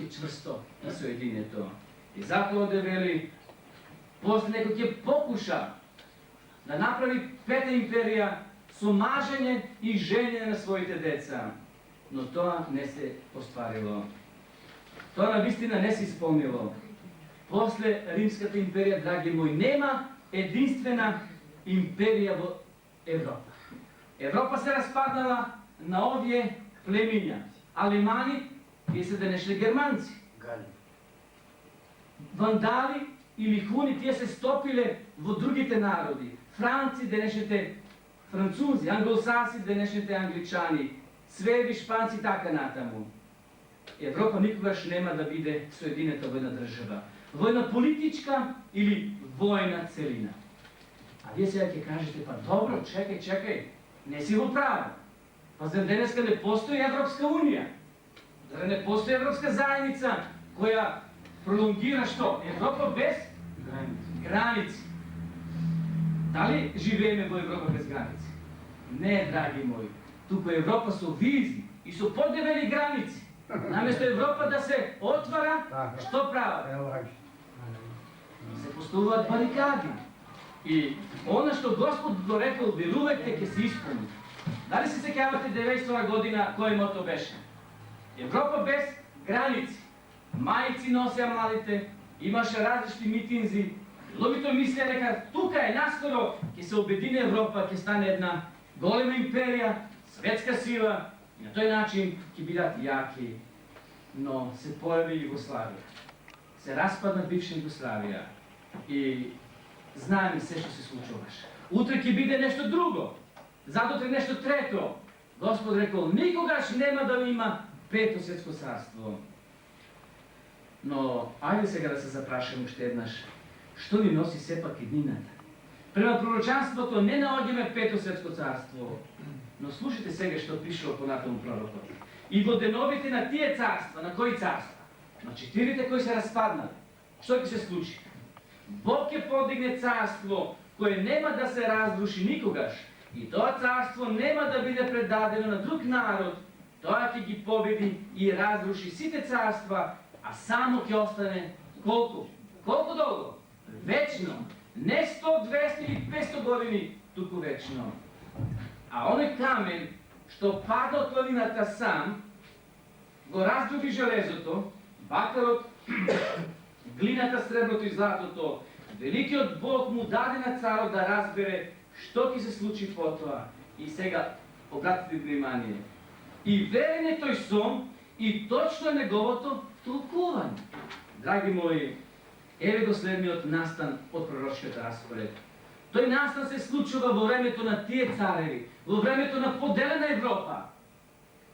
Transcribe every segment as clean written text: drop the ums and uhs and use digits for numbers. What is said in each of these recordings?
јаки, чврсто и соединето. И затоа да вели, после некој ќе покуша да направи пета империја со мажење и женење на своите деца. Но тоа не се остварило. Тоа на вистина не се исполнило. После Римската империја, драги мои, нема единствена империја во Европа. Европа се распаднала на овие племиња. Алемани и се денешни германци. Вандали или хуни, тие се стопиле во другите народи. Франци, денешните французи, англосаси, денешните англичани, свеби, шпанци, така натаму. Европа никогаш нема да биде соединета во една држава. Во една политичка или војна целина. А вие сега ќе кажете, па добро, чекај, не си во право. Па зар денеска не постои Европска унија? Зар не постои Европска заедница која пролонгира што? Европа без граници. Дали живееме во Европа без граници? Не, драги мои. Туку Европа со визи и со подебели граници. Наместо Европа да се отвара, што прават? Се поставуваат барикади. И она што Господ го рекол, верувајте, ќе се исполни. Дали се сеќавате 1992 година кој мото беше? Европа без граници. Мајци носеа младите, имаше различни митинзи. Луѓето мислеа дека тука е наскоро ќе се обедини Европа, ќе стане една голема империја, светска сила и на тој начин ќе бидат јаки. Но се појави Југославија. Се распадна бивша Југославија и знаеме се што се случуваше. Утре ќе биде нешто друго. Задутре нешто трето. Господ рекол, никогаш нема да има пето светско царство. Но, ајде сега да се запрашаме уште еднаш, што ни носи сепак еднината? Према пророчанството не наоѓаме пето светско царство, но слушайте сега што пишува понатаму пророкот. И во деновите на тие царства, на кои царства? На 4 кои се распаднале. Што ќе се случи? Бог ќе подигне царство кое нема да се разруши никогаш. И тоа царство нема да биде предадено на друг народ. Тоа ќе ги победи и разруши сите царства, а само ќе остане колку? Колку долго? Вечно. Не 100, 200 или 500 години, туку вечно. А оној камен што пада од планината сам, го раздроби железото, бакарот, глината, среброто и златото. Великиот Бог му даде на царот да разбере што ќе се случи потоа. И сега, обратите внимание. И верен е тој сон, и точно е неговото толкување. Драги мои, еве го следниот настан од пророчкиот распоред. Тој настан се случува во времето на тие цареви, во времето на поделена Европа.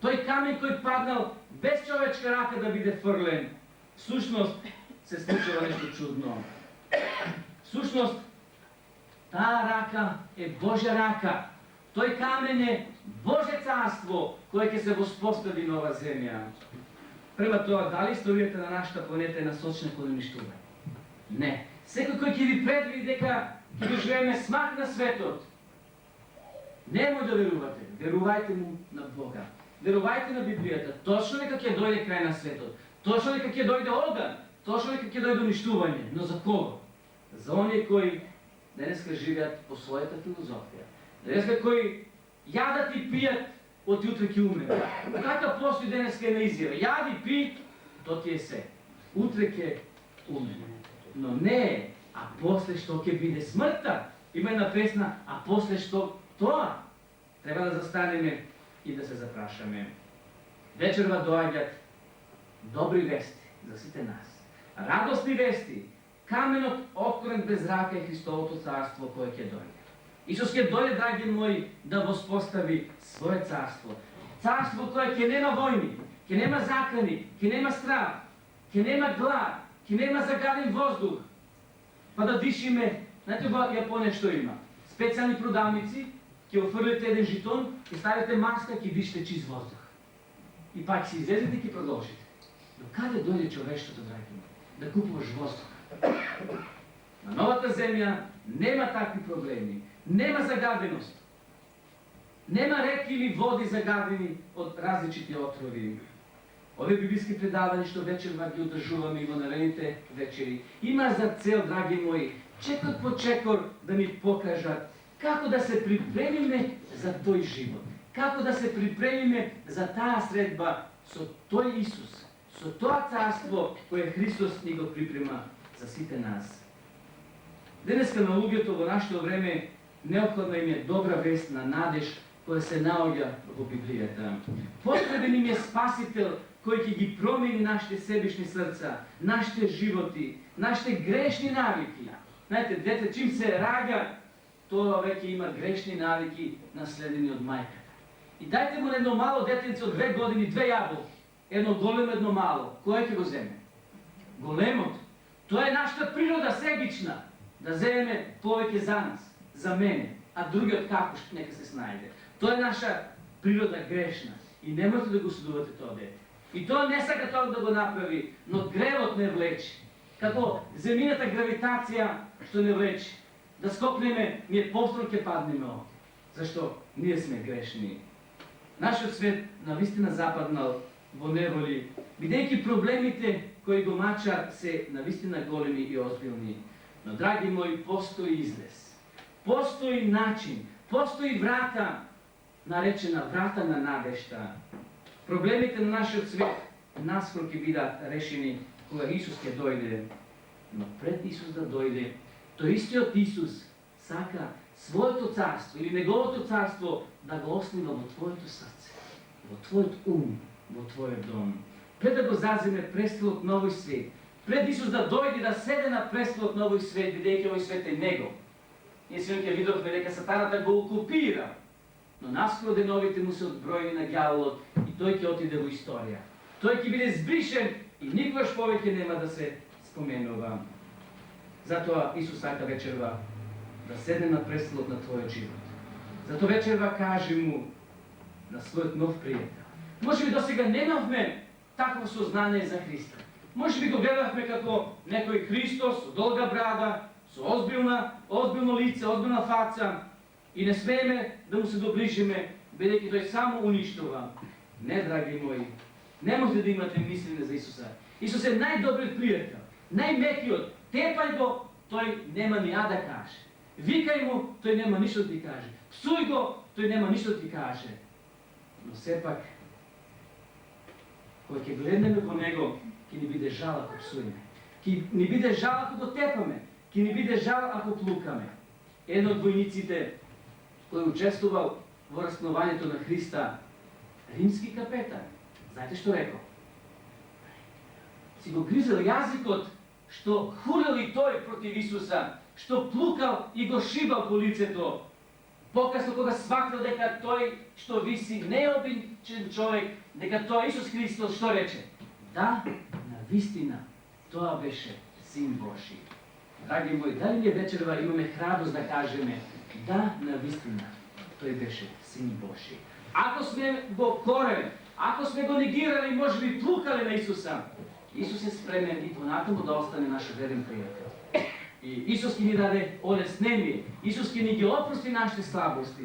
Тој камен кој паднал без човечка рака да биде фрлен, всушност се случува нешто чудно. Всушност, таа рака е Божја рака. Тој камен е Божје царство кое ќе се воспостави нова земја. Према тоа, дали историјата на нашата планета е насочена кон уништување? Не. Секој кој ќе ви предвиди дека ќе доживееме смак на светот, немој да верувате. Верувајте му на Бога. Верувајте на Библијата. Точно дека ќе дојде крај на светот. Точно дека ќе дојде оган. Точно дека ќе дојде уништување. Но за кого? За оние кои денеска живеат по својата филозофија. Денеска кои јадат и пијат, од утре ќе умрат. Каква постои денеска една изјава? Јади, пи, то ти е се. Утре ќе умре. Но не, а после што ќе биде смртта. Има една песна, а после што тоа? Треба да застанеме и да се запрашаме. Вечерва доаѓат добри вести за сите нас. Радосни вести. Каменот откорен без рака е Христовото царство кое ќе дојде. Исус ќе дојде, драги мои, да воспостави свое царство. Царство кое ќе нема војни, ќе нема закани, ќе нема страв, ќе нема глад, ќе нема загаден воздух. Па да дишиме, знаете во Јапонија што има? Специјални продавници, ќе офрлите еден житон, ќе ставите маска, ќе дишите чист воздух. И пак си излезете и ќе продолжите. До каде дојде човештвото, драги мои? Да купуваш воздух. На новата земја нема такви проблеми, нема загаденост. Нема реки или води загадени од различити отрови. Овие библиски предавања што вечерва ги одржуваме и во наредните вечери, има за цел, драги мои, чекор по чекор да ни покажат како да се припремиме за тој живот, како да се припремиме за таа средба со тој Исус, со тоа царство кое Христос ни го припрема за сите нас. Денеска на луѓето во нашето време неопходна им е добра вест на надеж која се наоѓа во Библијата. Потребен им е Спасител кој ќе ги промени нашите себишни срца, нашите животи, нашите грешни навики. Знаете, дете чим се раѓа, тоа веќе има грешни навики наследени од мајката. И дајте му едно мало детенце од 2 години, 2 јаболки. Едно големо, едно мало. Кој ќе го земе? Големото. Тоа е нашата природа себична. Да земеме повеќе за нас, за мене, а другиот како нека се снајде. Тоа е наша природа грешна. И не можете да го судувате тоа дете. И тоа не сака тоа да го направи, но гревот не влече. Како земјината гравитација што не влече. Да скокнеме, ние повторно ќе паднеме овде. Зашто ние сме грешни. Нашиот свет навистина западнал во неволи, бидејќи проблемите кои го мачат се навистина големи и озбилни. Но, драги мои, постои излез. Постои начин, постои врата, наречена врата на надежта. Проблемите на нашиот свет наскоро ќе бидат решени кога Исус ќе дојде. Но пред Исус да дојде, тој истиот Исус сака своето царство или неговото царство да го оснива во твоето срце, во твојот ум, во твојот дом. Пред да го заземе престолот на овој свет, пред Исус да дојде да седе на престолот на овој свет, бидејќи овој свет е негов. Ние синоќа видовме дека сатаната го окупира, но наскоро деновите му се одброени на ѓаволот и тој ќе отиде во историја. Тој ќе биде збришен и никогаш повеќе нема да се споменува. Затоа Исус сака вечерва да седне на престолот на твојот живот. Затоа вечерва кажи му на својот нов пријател. Може би досега немавме такво сознание за Христа. Може би го гледавме како некој Христос со долга брада, со озбилно лице, озбилна фаца и не смееме да му се доближиме, бидејќи тој само уништува. Не, драги мои, не можете да имате мислење за Исуса. Исус е најдобриот пријател, најмекиот. Тепај го, тој нема ни да каже. Викај му, тој нема ништо да ти каже. Псуј го, тој нема ништо да ти каже. Но сепак, кога ќе гледнеме во него, ќе ни биде жал ако псуеме. Ќе ни биде жал ако го тепаме. Ќе ни биде жал ако плукаме. Едно од војниците кој учествувал во распнувањето на Христа, римски капетан, знаете што рекол? Си го гризел јазикот што хулел и тој против Исуса, што плукал и го шибал по лицето. Покасно кога сватил дека тој што виси не е обичен човек, дека тоа Исус Христос што рече? Да, навистина, тоа беше Син Божи. Драги мои, дали ние вечерва имаме храброст да кажеме да, навистина, тој беше Син Божи. Ако сме го кореле, ако сме го негирали, може би плукале на Исуса, Исус е спремен и понатаму да остане наш верен пријател. И Исус ќе ни даде олеснение, Исус ќе ни ги опрости нашите слабости.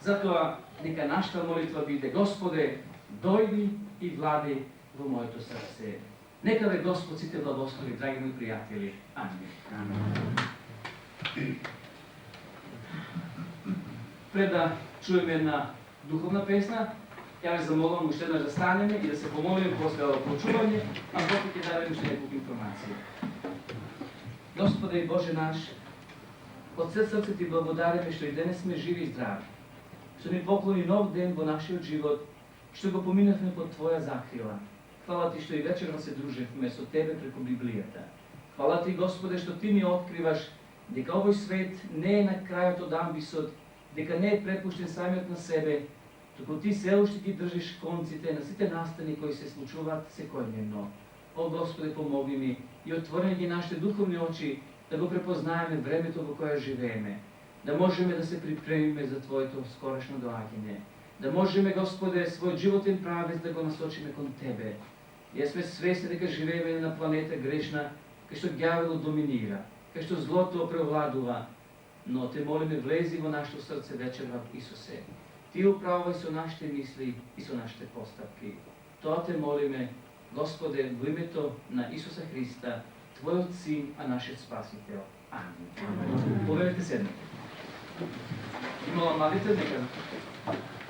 Затоа, нека нашата молитва биде: Господе, дојди и влади во моето срце. Нека ве Господ сите благослови, драги мои пријатели. Амин. Пред да чуеме една духовна песна, ја ве замолувам уште еднаш да станеме и да се помолиме после ова почување, а после ќе дадеме уште неколку информации. Господе и Боже наш, од се срце ти благодариме што и денес сме живи и здрави, што ни поклони нов ден во нашиот живот, што го поминавме под Твоја закрила. Хвала ти што и вечерно се дружевме со Тебе преку Библијата. Хвала ти, Господе, што ти ни откриваш дека овој свет не е на крајот од амбисот, дека не е препуштен самиот на себе, туку ти се уште ги држиш конците на сите настани кои се случуваат секојдневно. О, Господе, помогни ми и отвори ги нашите духовни очи да го препознаеме времето во кое живееме, да можеме да се припремиме за Твоето скорошно доаѓање, да можеме, Господе, својот животен правец да го насочиме кон Тебе. Ние сме свесни дека живееме на планета грешна, кај што ѓаволот доминира, кај што злото превладува, но Те молиме, влези во нашето срце вечерва, Исусе. Ти управувај со нашите мисли и со нашите постапки. Тоа Те молиме Господе, во името на Исуса Христа, Твојот Син, а нашиот Спасител. Амин. Поверете седнете. И молам младите нека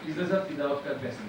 излезат и да откријат песна.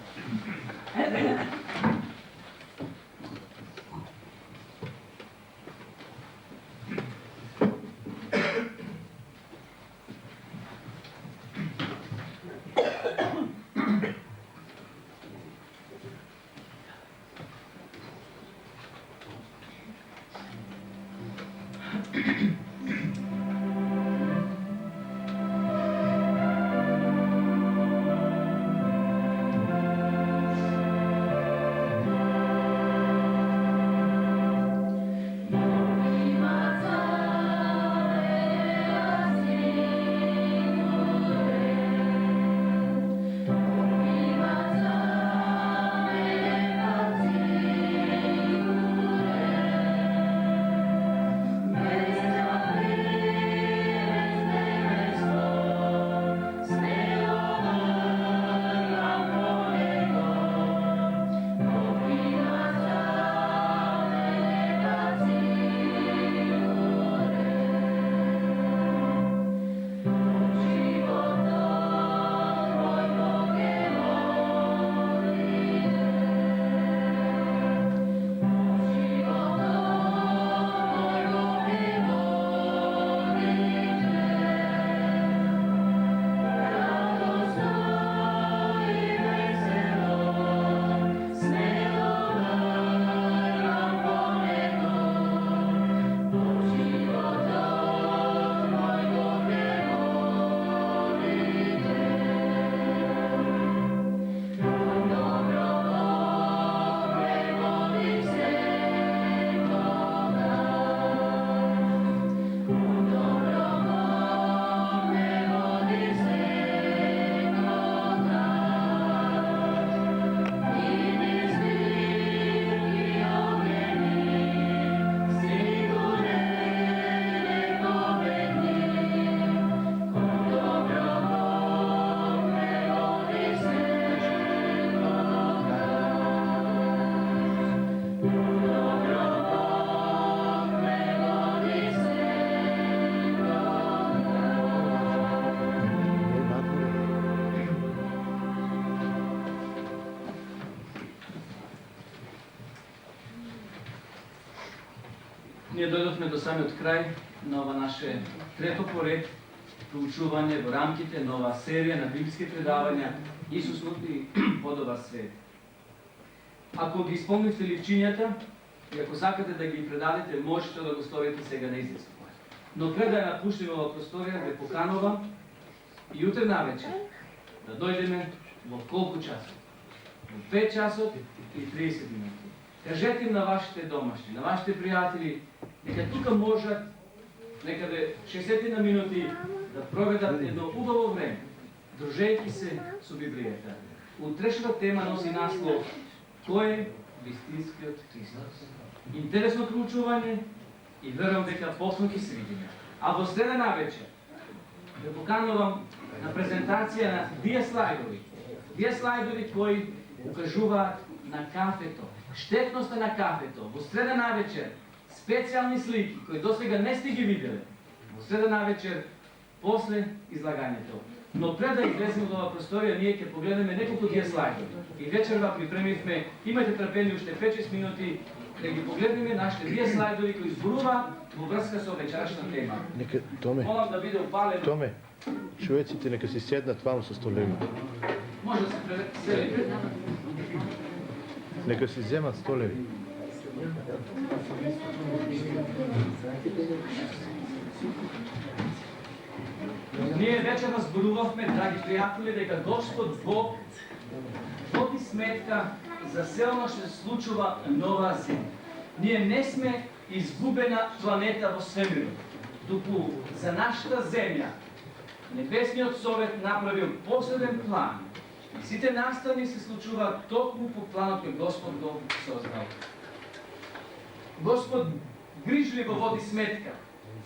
Ние дојдовме до самиот крај на ова наше трето поред проучување во рамките на ова серија на библиски предавања Исус нуди подоба свет. Ако ги исполнивте ливчињата и ако сакате да ги предадете, можете да го сторите сега на известно. Но пред да напуштиме ова просторија, ве поканувам и утре навечер да дојдеме во колку часот? Во 5 часот и 30 минути. Кажете им на вашите домашни, на вашите пријатели, нека тука можат некаде 60 минути да проведат едно убаво време, дружејќи се со Библијата. Утрешната тема носи наслов Кој е вистинскиот Христос? Интересно проучување и верувам дека после ќе се видиме. А во среда навечер ве поканувам на презентација на две слайдови. Две слайдови кои укажуваат на кафето, штетноста на кафето. Во среда навечер специјални слики кои досега не сте ги виделе. Во среда навечер после излагањето. Но пред да излеземе од ова просторија, ние ќе погледнеме неколку тие слайдови. И вечерва припремивме, имајте трпение уште 5-6 минути да ги погледнеме нашите две слайдови кои зборуваат во врска со вечерашна тема. Нека Томе. Молам да биде упалено. Томе. Човеците нека си седнат ваму со столеви. Може да се преселите. Нека си земат столеви. Ние вече разборувавме, драги пријатели, дека Господ Бог води сметка за се оно што се случува на оваа земја. Ние не сме изгубена планета во свемирот, туку за нашата земја Небесниот совет направил посебен план. И сите настани се случуваат токму по планот кој Господ го создал. Господ грижливо води сметка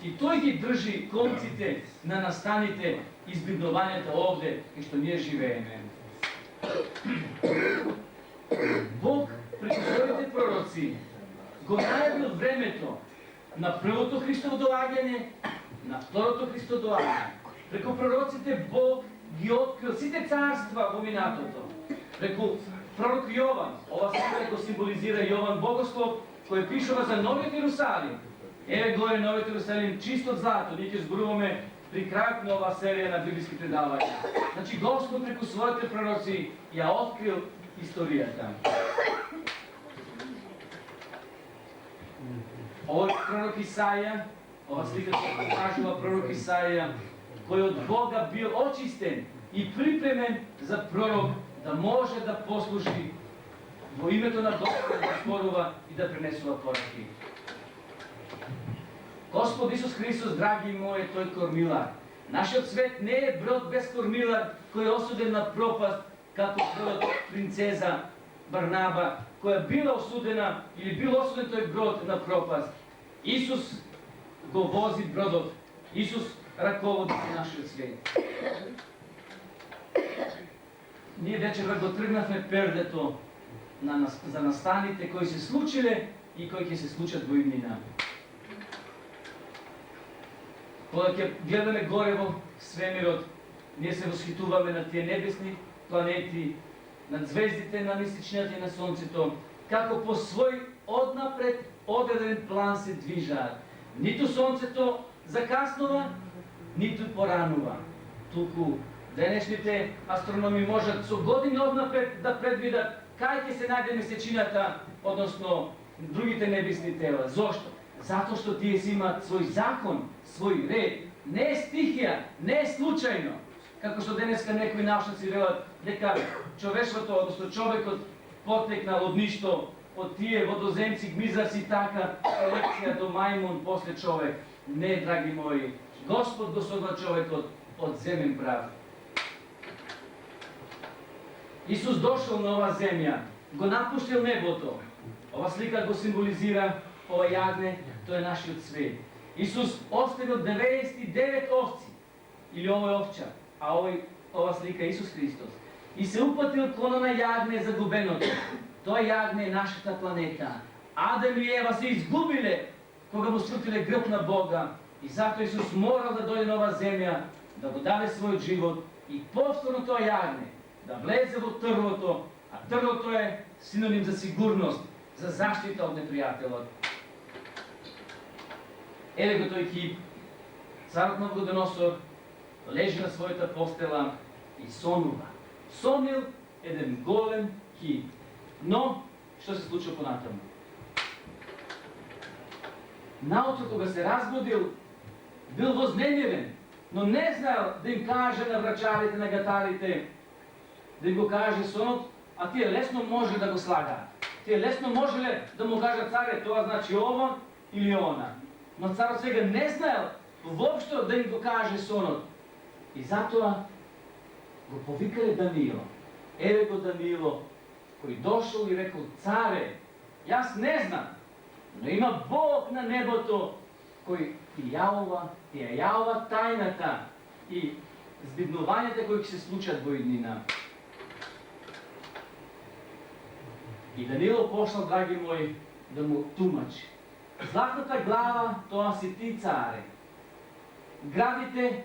и тој ги држи конците на настаните избиднувањата овде и што ние живееме. Бог преку своите пророци пророци го најавил времето на првото Христово доаѓање, на второто Христово доаѓање. Преку пророците Бог ги открил сите царства во минатото. Преку пророк Јован, ова сега го символизира Јован Богослов, кој пишува за Новиот Иерусалим. Еве горе Новиот Иерусалим чист од злато, ние ќе зборуваме при крајот на оваа серија на библиски предавања. Значи Господ преку своите пророци ја открил историјата. Овој пророк Исаја, ова слика се покажува пророк Исаја, кој од Бога бил очистен и припремен за пророк, да може да послужи во името на Господ да зборува и да пренесува пораки. Господ Исус Христос, драги мои, тој кормилар. Нашиот свет не е брод без кормилар, кој е осуден на пропаст, како бродот принцеза Барнаба, која била осудена или бил осуден тој брод на пропаст. Исус го вози бродот. Исус раководи нашиот свет. Ние вечера го тргнавме пердето за настаните кои се случиле и кои ќе се случат во иднина. Кога ќе гледаме горе во свемирот, ние се восхитуваме на тие небесни планети, над звездите, на месечината и на сонцето, како по свој однапред одреден план се движаат. Ниту сонцето закаснува, ниту поранува. Туку денешните астрономи можат со години однапред да предвидат кај ќе се најде месечината, односно другите небесни тела. Зошто? Затоа што тие си имаат свој закон, свој ред. Не е стихија, не е случајно. Како што денеска некои научници велат дека човештвото, односно човекот потекнал од ништо, од тие водоземци, гмизарци, така, селекција до мајмун после човек. Не, драги мои, Господ го созда човекот од земен прав. Исус дошол на оваа земја, го напуштил небото. Ова слика го символизира ова јагне, тој е нашиот свет. Исус оставил 99 овци, или овој овчар, а ова слика е Исус Христос. И се упатил кон на јагне загубеното. Тој јагне е нашата планета. Адам и Ева се изгубиле кога му срутиле грб на Бога. И затоа Исус морал да дојде на оваа земја, да го даде својот живот и повторно тоа јагне да влезе во трвото, а трвото е синоним за сигурност, за заштита од непријателот. Еве го тој кип, царот на Навуходоносор лежи на својата постела и сонува. Сонил еден голем кип. Но, што се случило понатаму? Наутро кога се разбудил, бил вознемирен, но не знаел да им каже на врачарите, на гатарите, да им го каже сонот, а тие лесно може да го слагаат. Тие лесно можеле да му кажат царе, тоа значи ова или она. Но царот сега не знаел воопшто да им го каже сонот. И затоа го повикале Даниило. Еве го Даниило, кој дошол и рекол: царе, јас не знам, но има Бог на небото кој ти ја јавува тајната и збиднувањата кои ќе се случат во иднина. И Даниило почнал, драги мои, да му тумачи. Златната глава, тоа си ти, царе. Градите,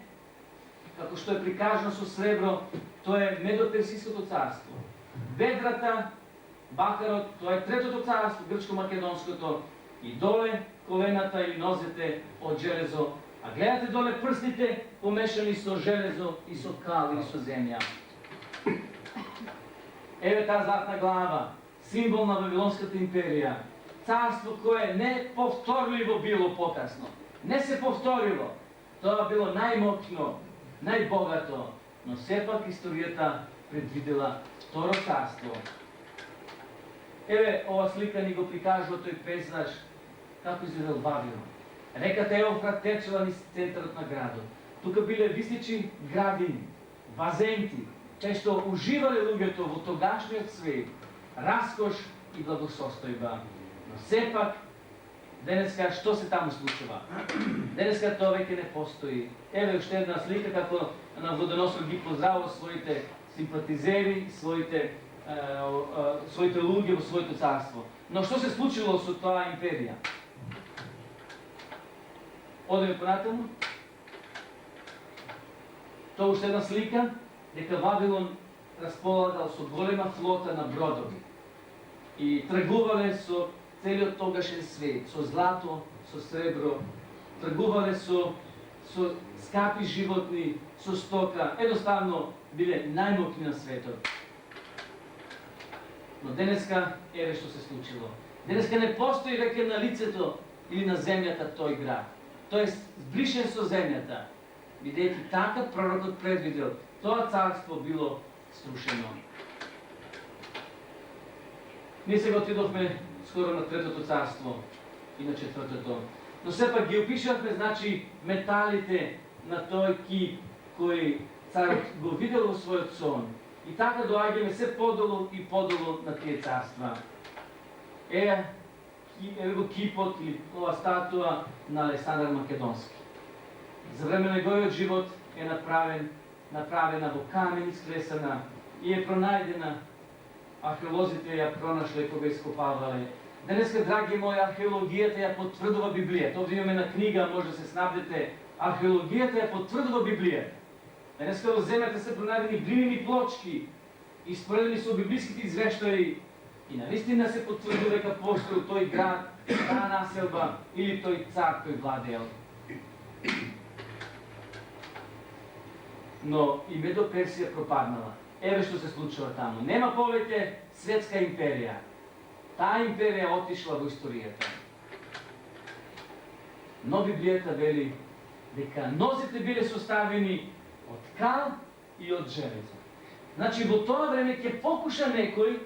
како што е прикажано со сребро, тоа е Медоперсиското царство. Бедрата, бакарот, тоа е Третото царство, Грчко-Македонското, и доле колената и нозете од железо, а гледате доле прстите помешани со железо и со кал и со земја. Еве таа златна глава, символ на Вавилонската империја, царство кое неповторливо било покасно. Не се повторило. Тоа било најмоќно, најбогато, но сепак историјата предвидела второ царство. Еве, ова слика ни го прикажува тој пейзаж како изгледал Вавилон. Реката Еуфрат течела низ центарот на градот. Тука биле висечи градини, базенти, кај што уживале луѓето во тогашниот свет, раскош и благосостојба. Но сепак, денеска што се таму случува? Денеска тоа веќе не постои. Еве уште една слика како Навуходоносор ги поздравува своите симпатизери, своите луѓе во своето царство. Но што се случило со тоа империја? Одеме понатаму. Тоа уште една слика, дека Вавилон располагал со голема флота на бродови и тргувале со целиот тогашен свет, со злато, со сребро, тргувале со скапи животни, со стока, едноставно биле најмокни на светот. Но денеска еве што се случило. Денеска не постои веќе на лицето или на земјата тој град. Тој е збришен со земјата, бидејќи така пророкот предвидел, тоа царство било срушено. Ние сега отидовме скоро на Третото царство и на Четвртото. Но сепак ги опишавме, значи, металите на тој кип кој царот го видел во својот сон. И така доаѓаме се подолу и подолу на тие царства. Еве го кипот или ова статуа на Александар Македонски. За време на неговиот живот е направена во камен исклесана и е пронајдена. Археолозите ја пронашле кога ископавале. Денеска, драги мои, археологијата ја потврдува Библијата. Овде имаме на книга, може да се снабдете. Археологијата ја потврдува Библијата. Денеска во земјата се пронајдени глинени плочки, испоредени со библиските извештаи и навистина се потврдува дека постоел тој град, таа населба или тој цар кој владеел. Но и Медо Персија пропаднала. Еве што се случува таму. Нема повеќе светска империја. Таа империја отишла во историјата. Но Библијата вели дека нозите биле составени од кал и од железо. Значи во тоа време ќе покуша некој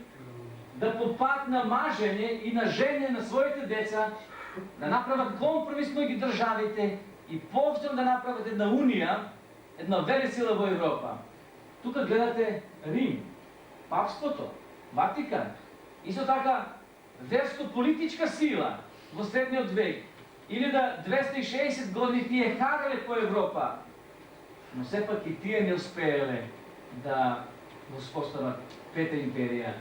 да попатна мажење и на жене на своите деца, да направат компромис меѓу државите и повторно да направат една унија, една велесила во Европа. Тука гледате Рим, папството, Ватикан, исто така верско-политичка сила во средниот век, или да 260 години тие харале по Европа, но сепак и тие не успееле да воспостават Пета империја.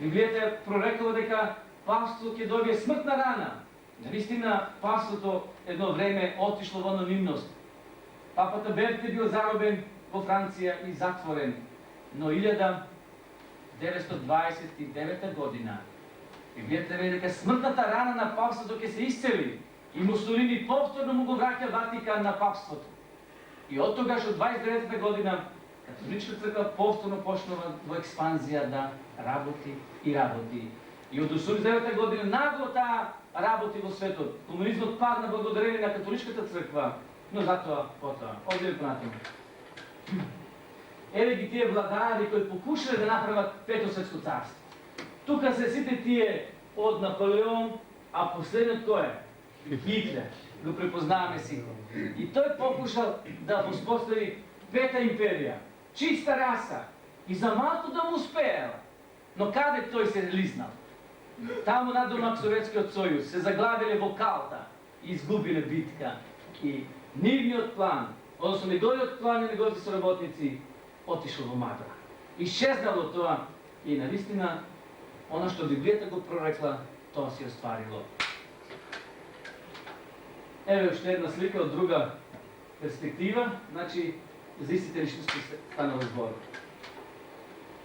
Библијата прорекла дека папството ќе добие смртна рана. Наистина, папството едно време отишло во анонимност. Папата Берт бил заробен во Франција и затворен, но 1929 година Библијата вели дека смртната рана на папството ќе се исцели и Мусолини повторно му го враќа Ватикан на папството. И од тогаш од 29 година католичка црква повторно почнува во експанзија да работи и работи. И од 89 година нагло таа работи во светот. Комунизмот падна благодарение на католичката црква, но затоа потоа. Одиме понатаму. Еве ги тие владари кои покушале да направат Пето светско царство. Тука се сите тие од Наполеон, а последниот кој е? Хитлер. Го препознаваме сите. И тој покушал да воспостави Пета империја. Чиста раса. И за малку да му успеел. Но каде тој се лиснал? Таму надомак Советскиот сојуз се заглавиле во калта и изгубиле битка. И нивниот план, односно неговиот план и неговите соработници отишло во мадра. Исчезнало тоа и навистина она што Библијата го прорекла, тоа се остварило. Еве уште една слика од друга перспектива, значи за истите личности станува збор.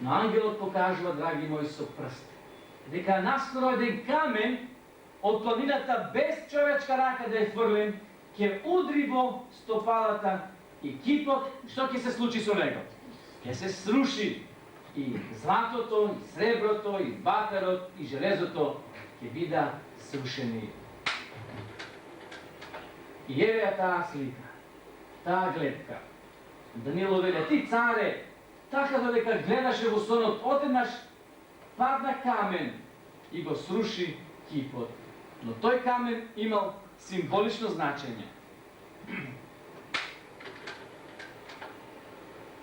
Но ангелот покажува, драги мои, со прст, дека наскоро еден камен од планината без човечка рака да е фрлен, ќе удри во стопалата и кипот, што ќе се случи со него? Ќе се сруши и златото, и среброто, и бакарот, и железото ќе бида срушени. И еве ја таа слика, таа гледка. Даниело веле, ти царе, така додека гледаше во сонот, одеднаш падна камен и го сруши кипот. Но тој камен имал символично значење.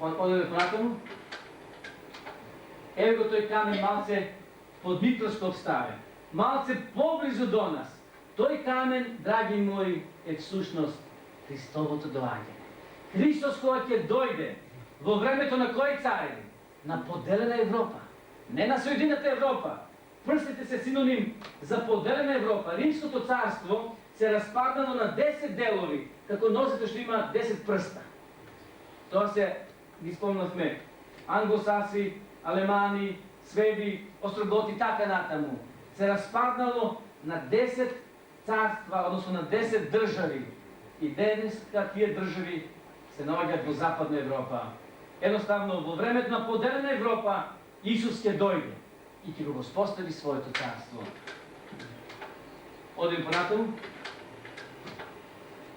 Одеме понатаму. Еве го тој камен малце под микроскоп ставен. Малце поблизу до нас. Тој камен, драги мои, е всушност Христовото доаѓање. Христос кога ќе дојде во времето на кој цареви? На поделена Европа. Не на Соединета Европа, Прстите се синоним за поделена Европа. Римското царство се распаднало на 10 делови, како носите што има 10 прста. Тоа се, ги спомнавме, англосаси, алемани, сведи, остроготи, така натаму. Се распаднало на 10 царства, односно на 10 држави. И денеска тие држави се наоѓаат во Западна Европа. Едноставно, во времето на поделена Европа, Исус ќе дојде и ќе го воспостави своето царство. Одим понатаму.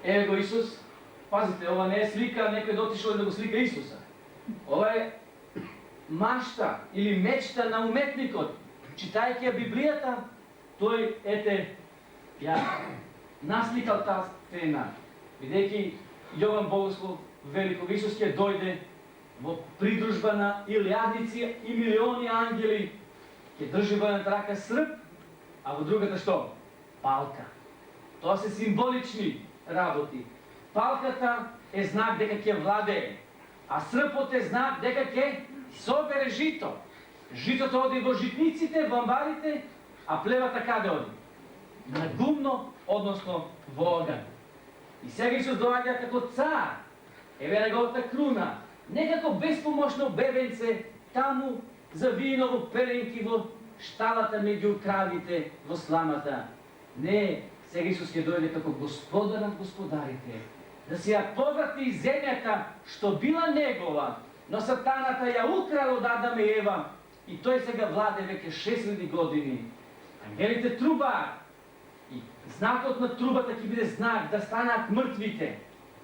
Еве го Исус. Пазите, ова не е слика, некој дотишол да го слика Исуса. Ова е машта или мечта на уметникот. Читајќи ја Библијата, тој ја насликал таа сцена. Бидејќи Јован Богослов вели кога Исус ќе дојде во придружба на илјадници и милиони ангели, ќе држи во едната рака срп, а во другата што? Палка. Тоа се символични работи. Палката е знак дека ќе владее, а српот е знак дека ќе собере жито. Житото оди во житниците, во амбарите, а плевата каде оди? На гумно, односно во оган. И сега Исус доаѓа како цар. Еве неговата круна, некако безпомошно бебенце, таму завиено во пеленки во шталата меѓу кравите, во сламата. Не, сега Исус ќе дојде како господар над господарите, да се ја поврати земјата што била негова, но сатаната ја украл од Адам и Ева, и тој сега владе веќе 6000 години. Ангелите трубаат. И знакот на трубата ќе биде знак да станат мртвите,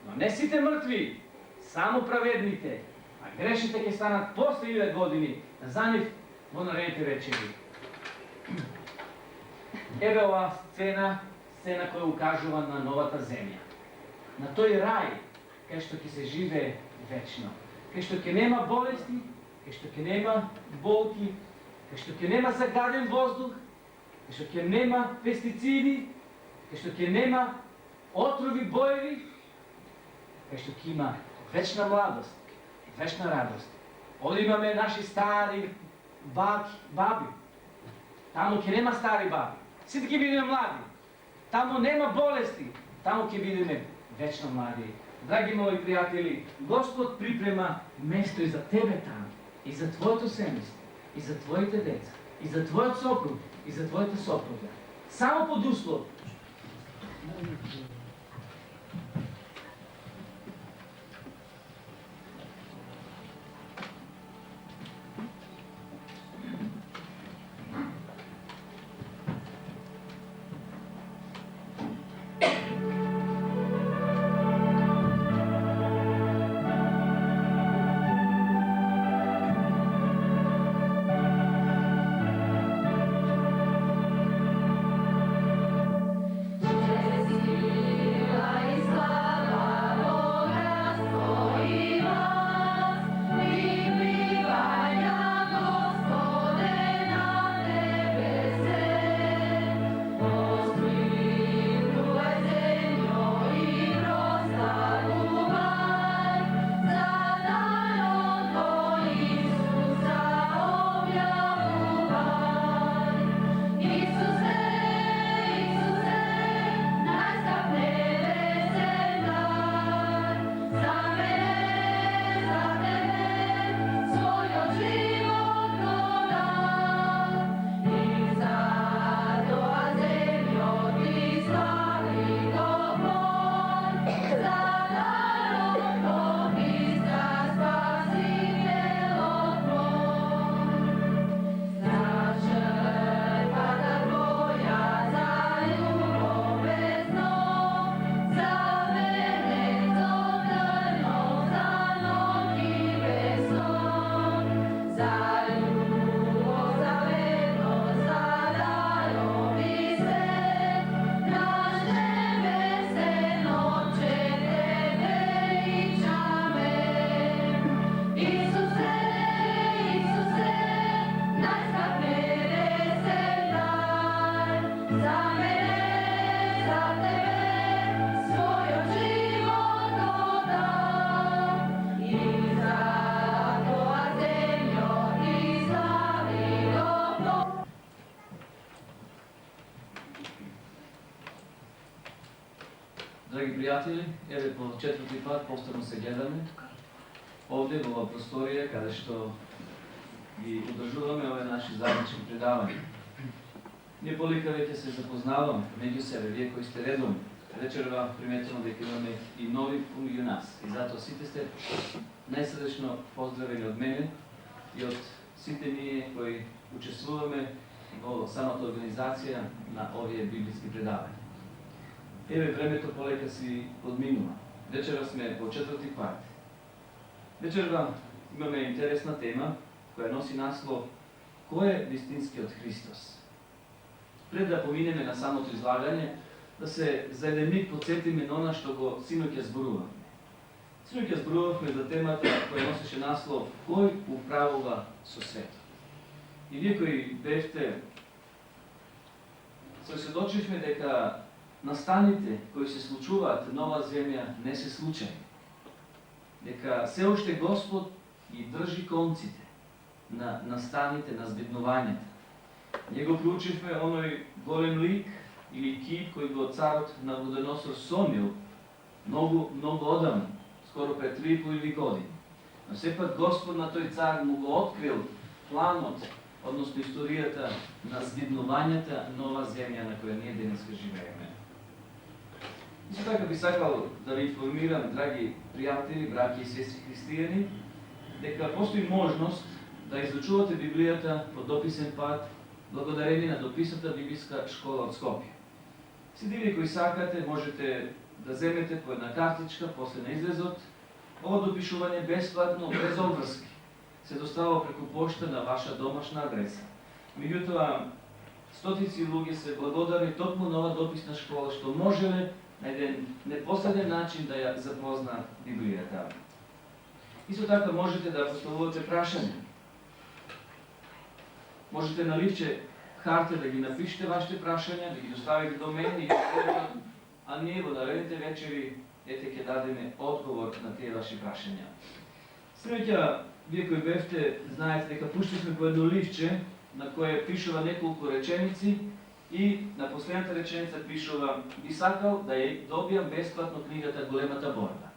но не сите мртви, само праведните, а грешните ќе станат после 1000 години, за нив во наредните вечери. Еве оваа сцена која укажува на новата земја, на тој рај, кај што ќе се живее вечно, кај што ќе нема болести, кај што ќе нема болки, кај што ќе нема загаден воздух, кај што ќе нема пестициди, кај што ќе нема отрови боеви, кај што ќе има вечна младост, вечна радост. Оди имаме наши стари баби. Таму ќе нема стари баби. Сите ќе бидеме млади. Таму нема болести. Таму ќе бидеме вечно млади. Драги мои пријатели, Господ припрема место и за тебе таму, и за твоето семејство, и за твоите деца, и за твојот сопруг, и за твојата сопруга. Само под услов. Драги пријатели, еве по четврти пат повторно се гледаме овде во ова просторија каде што ги одржуваме овие наши заеднички предавања. Ние полека веќе се запознаваме меѓу себе, вие кои сте редовни. Вечерва приметувам дека имаме и нови помеѓу нас. И затоа сите сте најсрдечно поздравени од мене и од сите ние кои учествуваме во самата организација на овие библиски предавања. Еве времето полека си одминува. Вечера сме по четврти пат. Вечерва имаме интересна тема која носи наслов Кој е вистинскиот Христос? Пред да поминеме на самото излагање, да се за еден миг подсетиме на она што го синоќа зборувавме. Синоќа зборувавме за темата која носеше наслов Кој управува со светот? И вие кои бевте, се осведочивме дека настаните кои се случуваат на оваа земја не се случаи. Дека се уште Господ ги држи конците на настаните, на збеднувањата. Ние го проучивме оној голем лик или кип кој го царот на Водоносор сонил многу одамна, скоро пред 3,5 години. Но сепак Господ на тој цар му го открил планот, односно историјата на збеднувањата на оваа земја на која ние денеска живееме. Исто така би сакал да ви информирам, драги пријатели, браќи и сестри христијани, дека постои можност да изучувате Библијата по дописен пат благодарение на дописната библиска школа од Скопје. Сите вие кои сакате, можете да земете по една картичка после на излезот. Ова допишување бесплатно, без обврски, се достава преку пошта на ваша домашна адреса. Меѓутоа, стотици луѓе се благодарни токму на ова дописна школа, што можеле на еден непосреден начин да ја запознаат Библијата. Исто така можете да поставувате прашања. Можете на ливче хартија да ги напишете вашите прашања, да ги доставите до мене, а ние во наредните вечери ќе дадеме одговор на тие ваши прашања. Среќа, вие кои бевте, знаете дека пуштивме по едно ливче на кое пишува неколку реченици и на последната реченица пишува би сакал да ја добијам бесплатно книгата Големата борба.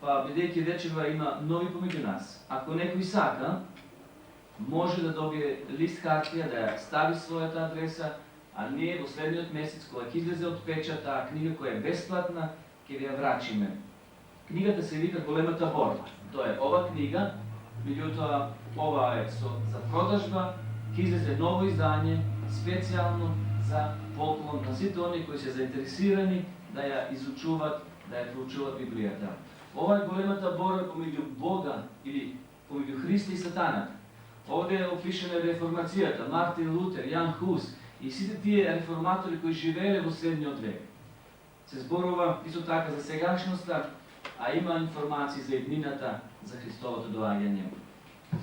Па, бидејќи вечерва има нови помеѓу нас, ако некој сака, може да добие лист хартија, да ја стави својата адреса, а ние во следниот месец, кога ќе излезе од печат таа книга која е бесплатна, ќе ви ја врачиме. Книгата се вика Големата борба. Тоа е ова книга, меѓутоа ова е за продажба, ќе излезе ново издање, специјално за поклон на сите оние кои се заинтересирани да ја изучуват, да ја проучуват Библијата. Ова е големата борба помеѓу Бога или помеѓу Христа и Сатаната. Овде е опишена реформацијата, Мартин Лутер, Јан Хус и сите тие реформатори кои живееле во средниот век. Се зборува исто така за сегашноста, а има информации за иднината, за Христовото доаѓање.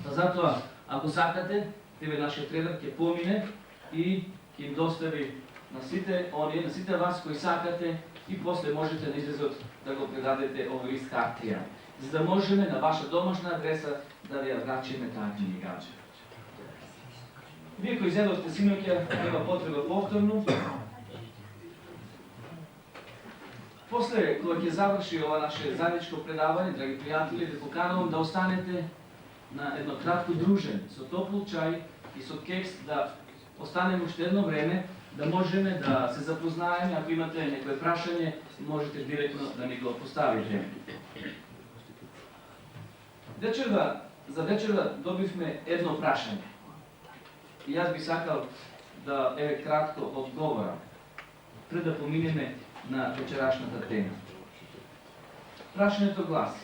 Затоа, ако сакате, тебе нашиот редар ќе помине и ќе им достави на сите оние, на сите вас кои сакате и после можете на излезот да го предадете овој лист хартија, за да можеме на ваша домашна адреса да ви ја врачиме таа книга. Вие кои зедовте синоќа, нема потреба повторно. После, кога ќе заврши ова наше заедничко предавање, драги пријатели, ве поканувам да останете на едно кратко дружење со топол чај и со кекс, да останеме уште едно време, да можеме да се запознаеме. Ако имате некое прашање, можете директно да ни го поставите. За вечерва добивме едно прашање. И јас би сакал да кратко одговорам, пред да поминеме на вечерашната тема. Прашањето гласи: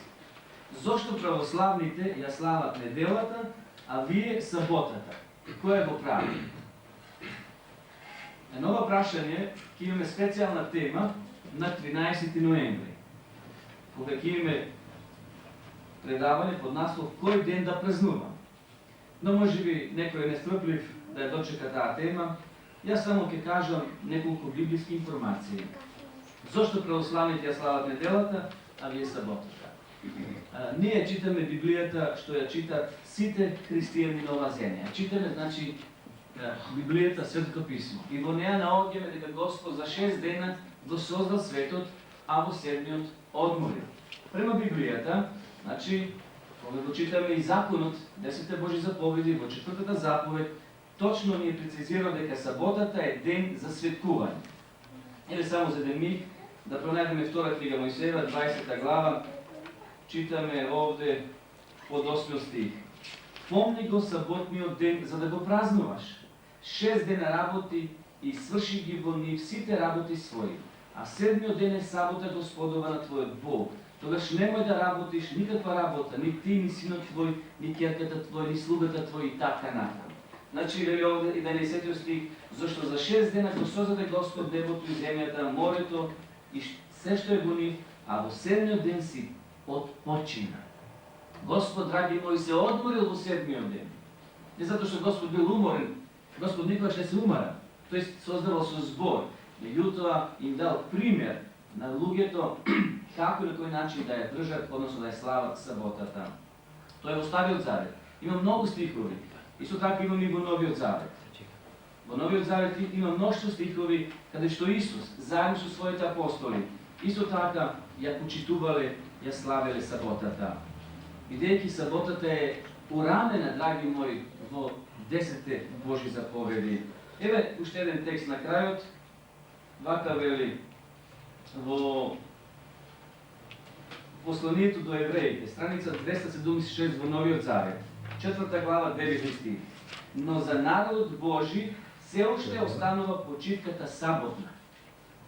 зошто православните ја слават неделата, а вие саботата? Кој го прави? На ова прашање ќе имаме специјална тема на 13 ноември, кога ќе имаме предавање под наслов Кој ден да празнувам. Но може би некој е нестрплив да ја дочека таа тема. Јас само ќе кажам неколку библиски информации. Зошто православните ја слават неделата, а вие саботата? Ние читаме Библијата што ја читат сите христијани на оваа земја. Читаме, значи, Библијата, Светото писмо. И во неја наоѓаме дека Господ за 6 дена го создал светот, а во седмиот одморил. Према Библијата, значи, кога го читаме и законот, 10 Божи заповеди, во 4-та заповед, точно ни е прецизирано дека саботата е ден за светкување. Еве само за еден миг да пронајдеме втора книга Мојсеева, 20 глава, читаме овде под 8 стих. Помни го саботниот ден за да го празнуваш. 6 дена работи и сврши ги во нив сите работи своји. А седмиот ден е сабота Господова на твојот Бог. Тогаш немој да работиш никаква работа, ни ти, ни синот твој, ни ќерката твој, ни слугата твој и така натаму. Значи, вели овде 11 стих, зашто за 6 дена го создаде Господ небото и земјата, морето и се што е во нив, а во седмиот ден си отпочина. Господ, драги мои, се одморил во седмиот ден. Не затоа што Господ бил уморен, Господ никогаш не се умара. Тој создавал со збор. Меѓутоа им дал пример на луѓето како и на кој начин да ја држат, односно да ја слават саботата. Тој во Стариот Завет. Има многу стихови. Исто така имам и во Новиот Завет. Во Новиот Завет има множество стихови каде што Исус заедно со своите апостоли исто така ја почитувале, ја славеле саботата. Бидејќи саботата е урамена, драги мои, во 10 Божи заповеди. Еве уште еден текст на крајот. Вака вели во посланието до евреите, страница 276 во Новиот Завет, 4 глава, 9 стих. Но за народот Божи се уште останува почитката саботна.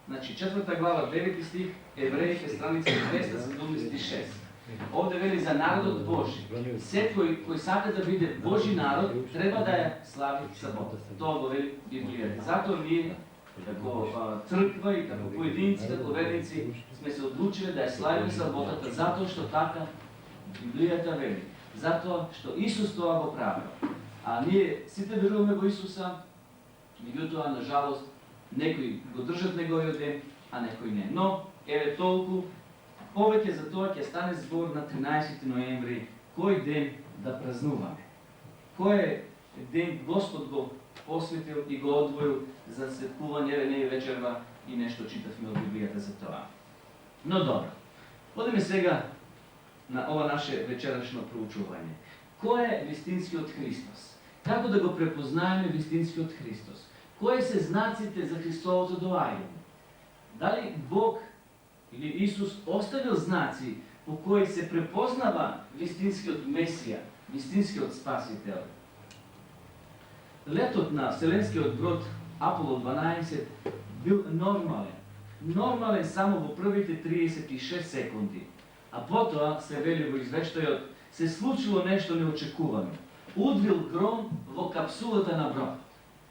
Значи, 4 глава, 9 стих, евреите, страница 276. Овде вели за народот Божи. Секој кој сака да биде Божи народ, треба да ја слави саботата. Тоа го вели Библијата. Затоа ние како црква и како поединци, како верници, сме се одлучили да ја славиме саботата, затоа што така Библијата вели. Затоа што Исус тоа го правил. А ние сите веруваме во Исуса, меѓутоа, на жалост, некои го држат неговиот ден, а некои не. Но, еве толку, повеќе за тоа ќе стане збор на 13 ноември, кој ден да празнуваме. Кој ден Господ го посветил и го одвоил за светкување, еве не е вечерва и нешто читавме од Библијата за тоа. Но добро, одиме сега на ова наше вечерашно проучување. Кој е вистинскиот Христос? Како да го препознаеме вистинскиот Христос? Кои се знаците за Христовото доаѓање? Дали Бог или Исус оставил знаци по кои се препознава вистинскиот Месија, вистинскиот Спасител? Летот на Вселенскиот брод Аполо 12 бил нормален. Нормален само во првите 36 секунди. А потоа, се вели во извештајот, се случило нешто неочекувано. Удвил гром во капсулата на брод.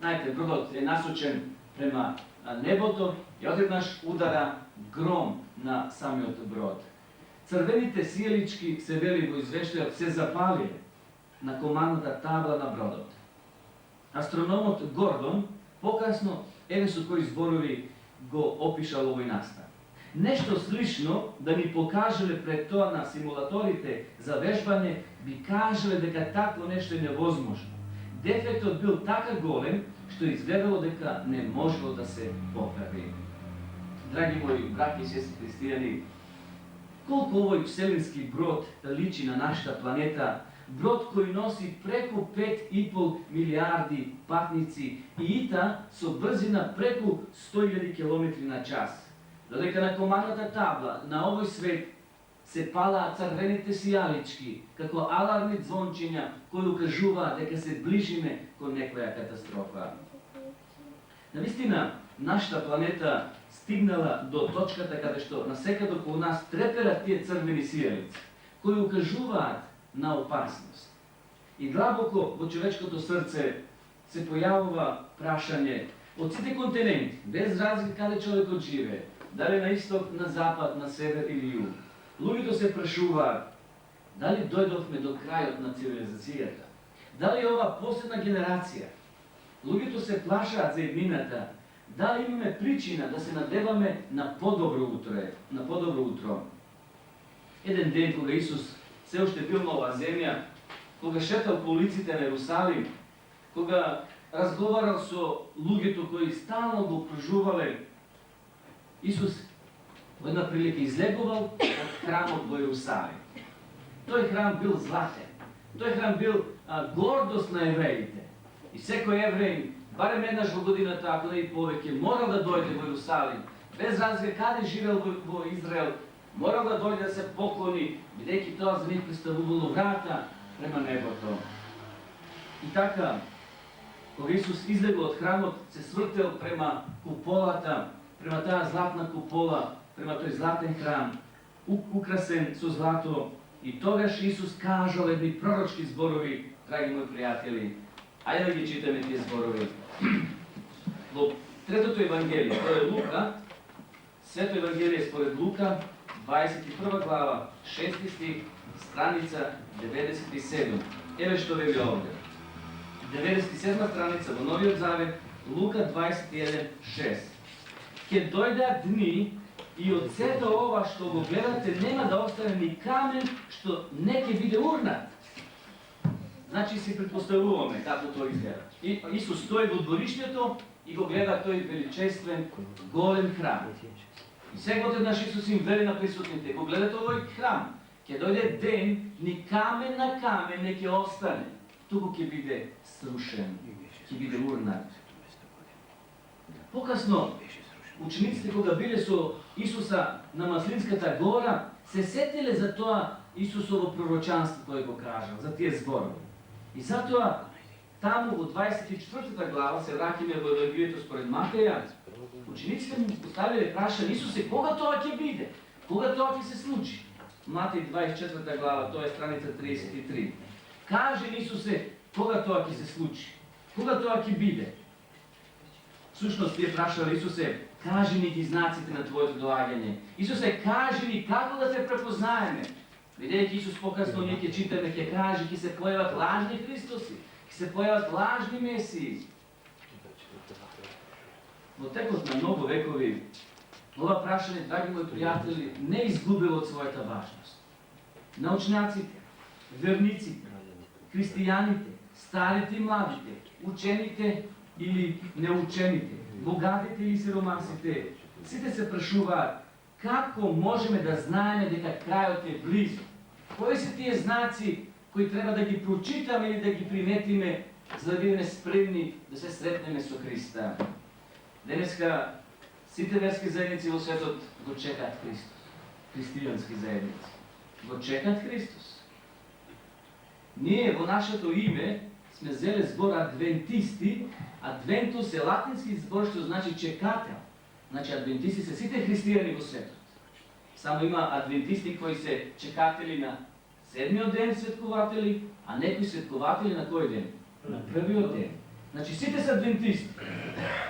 Знаете, бродот е насочен према небото и одеднаш удара гром на самиот брод. Црвените сијалички, се вели во извештајот, се запалиле на командната табла на бродот. Астрономот Гордон покасно, еве со кои зборови го опишал овој настан. Нешто слично да ни покажале пред тоа на симулаторите за вежбање, би кажале дека такво нешто е невозможно. Дефектот бил така голем, што изгледало дека не можело да се поправи. Драги мои браќи и сестри христијани, колку овој вселенски брод личи на нашата планета, брод кој носи преку 5,5 милиарди патници и ита со брзина преку 100.000 км на час. Додека на командната табла на овој свет се палаат црвените сијалички, како алармни звончиња кои укажуваат дека се ближиме кон некоја катастрофа. Навистина, нашата планета стигнала до точката каде што насекаде околу нас треперат тие црвени сијалици, кои укажуваат на опасност. И длабоко во човечкото срце се појавува прашање од сите континенти, без разлика каде човекот живее, дали на исток, на запад, на север или југ. Луѓето се прашуваат, дали дојдовме до крајот на цивилизацијата? Дали ова последна генерација? Луѓето се плашаат за иднината. Дали имаме причина да се надеваме на подобро утро? Еден ден кога Исус се уште бил на оваа земја, кога шетал по улиците на Ерусалим, кога разговарал со луѓето кои стално го окружувале, Исус во една прилика излегувал од храмот во Јерусалим. Тој храм бил златен. Тој храм бил гордост на евреите. И секој евреин, барем еднаш во годината, ако не и повеќе, морал да дојде во Јерусалим. Без разлика каде живел во Израел, морал да дојде да се поклони, бидејќи тоа за нив представувало врата према небото. И така, кога Исус излегол од храмот, се свртел према куполата, према таа златна купола, према тој златен храм, украсен со злато, и тогаш Исус кажал едни пророчки зборови, драги мои пријатели. Ајде да ги читаме тие зборови. Во третото Евангелие, тоа е Лука, Свето Евангелие според Лука, 21 глава, 6 стих, страница 97. Еве што вели овде. 97 страница во Новиот Завет, Лука 21:6. Ке дојдат дни и од сето ова што го гледате нема да остане ни камен што не ќе биде урнат. Значи си предпоставуваме како тоа изгледа. И Исус стои во двориштето и го гледа тој величествен голем храм. И секој еднаш Исус им вели на присутните: го гледате овој храм, ќе дојде ден, ни камен на камен не ќе остане, туку ќе биде срушен, ќе биде урнат. Покасно, учениците кога биле со Исуса на Маслинската гора, се сетиле за тоа Исусово пророчанство кој го кажал, за тие зборови. И затоа, таму во 24 глава, се враќаме во Евангелието според Матеја, учениците му поставиле прашање: Исусе, кога тоа ќе биде? Кога тоа ќе се случи? Матеј 24 глава, тоа е страница 33. Кажи, Исусе, кога тоа ќе се случи? Кога тоа ќе биде? Всушност, тие прашале: Исусе, кажи ни ги знаците на Твоето доаѓање. Исусе, кажи ни како да те препознаеме. Бидејќи Исус покасно ние ќе читаме, ќе каже, ќе се појават лажни Христоси, ќе се појават лажни Месии. Во текот на многу векови, ова прашање, драги мои пријатели, не изгубило од својата важност. Научњаците, верниците, христијаните, старите и младите, учените или неучените, богатите или сиромасите, сите се прашуваат: како можеме да знаеме дека крајот е близо? Кои се тие знаци кои треба да ги прочитаме или да ги приметиме, за да бидеме спремни да се сретнеме со Христа? Денеска сите верски заедници во светот го чекаат Христос. Христијански заедници го чекаат Христос. Ние во нашето име сме взеле збор адвентисти. Адвентус е латински збор што значи чекател. Значи адвентисти се сите христијани во светот. Само има адвентисти кои се чекатели на седмиот ден светкуватели, а некои светкуватели на кој ден? На првиот ден. Значи сите се адвентисти.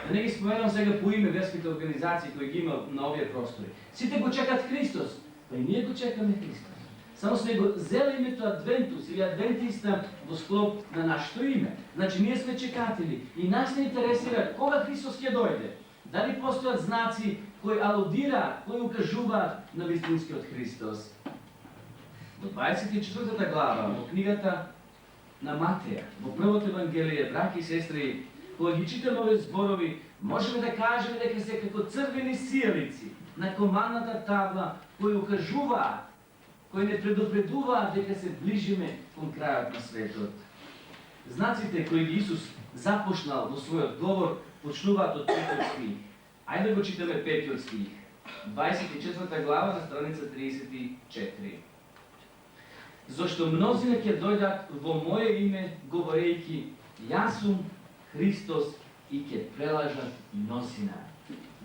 Да не ги споменам сега по име верските организации кои ги има на овие простори. Сите го чекат Христос, па и ние го чекаме Христос. Само сме го зели името Адвентус или Адвентиста во склоп на нашето име. Значи ние сме чекатели и нас не интересира кога Христос ќе дојде. Дали постојат знаци кои алудираат, кои укажуваат на вистинскиот Христос. Во 24 глава, во книгата на Матеја, во првото Евангелие, браќи и сестри, кога ги читаме овие зборови, можеме да кажеме дека се како црвени сијалици на командната табла кои укажуваат, кои не предупредуваат дека се ближиме кон крајот на светот. Знаците кои ги Исус започнал во својот говор почнуваат од 5 стих. Ајде да го читаме 5 стих. 24 глава на страница 34. Зошто мнозина ќе дојдат во моје име говорејќи: јас сум Христос, и ќе прелажат мнозина.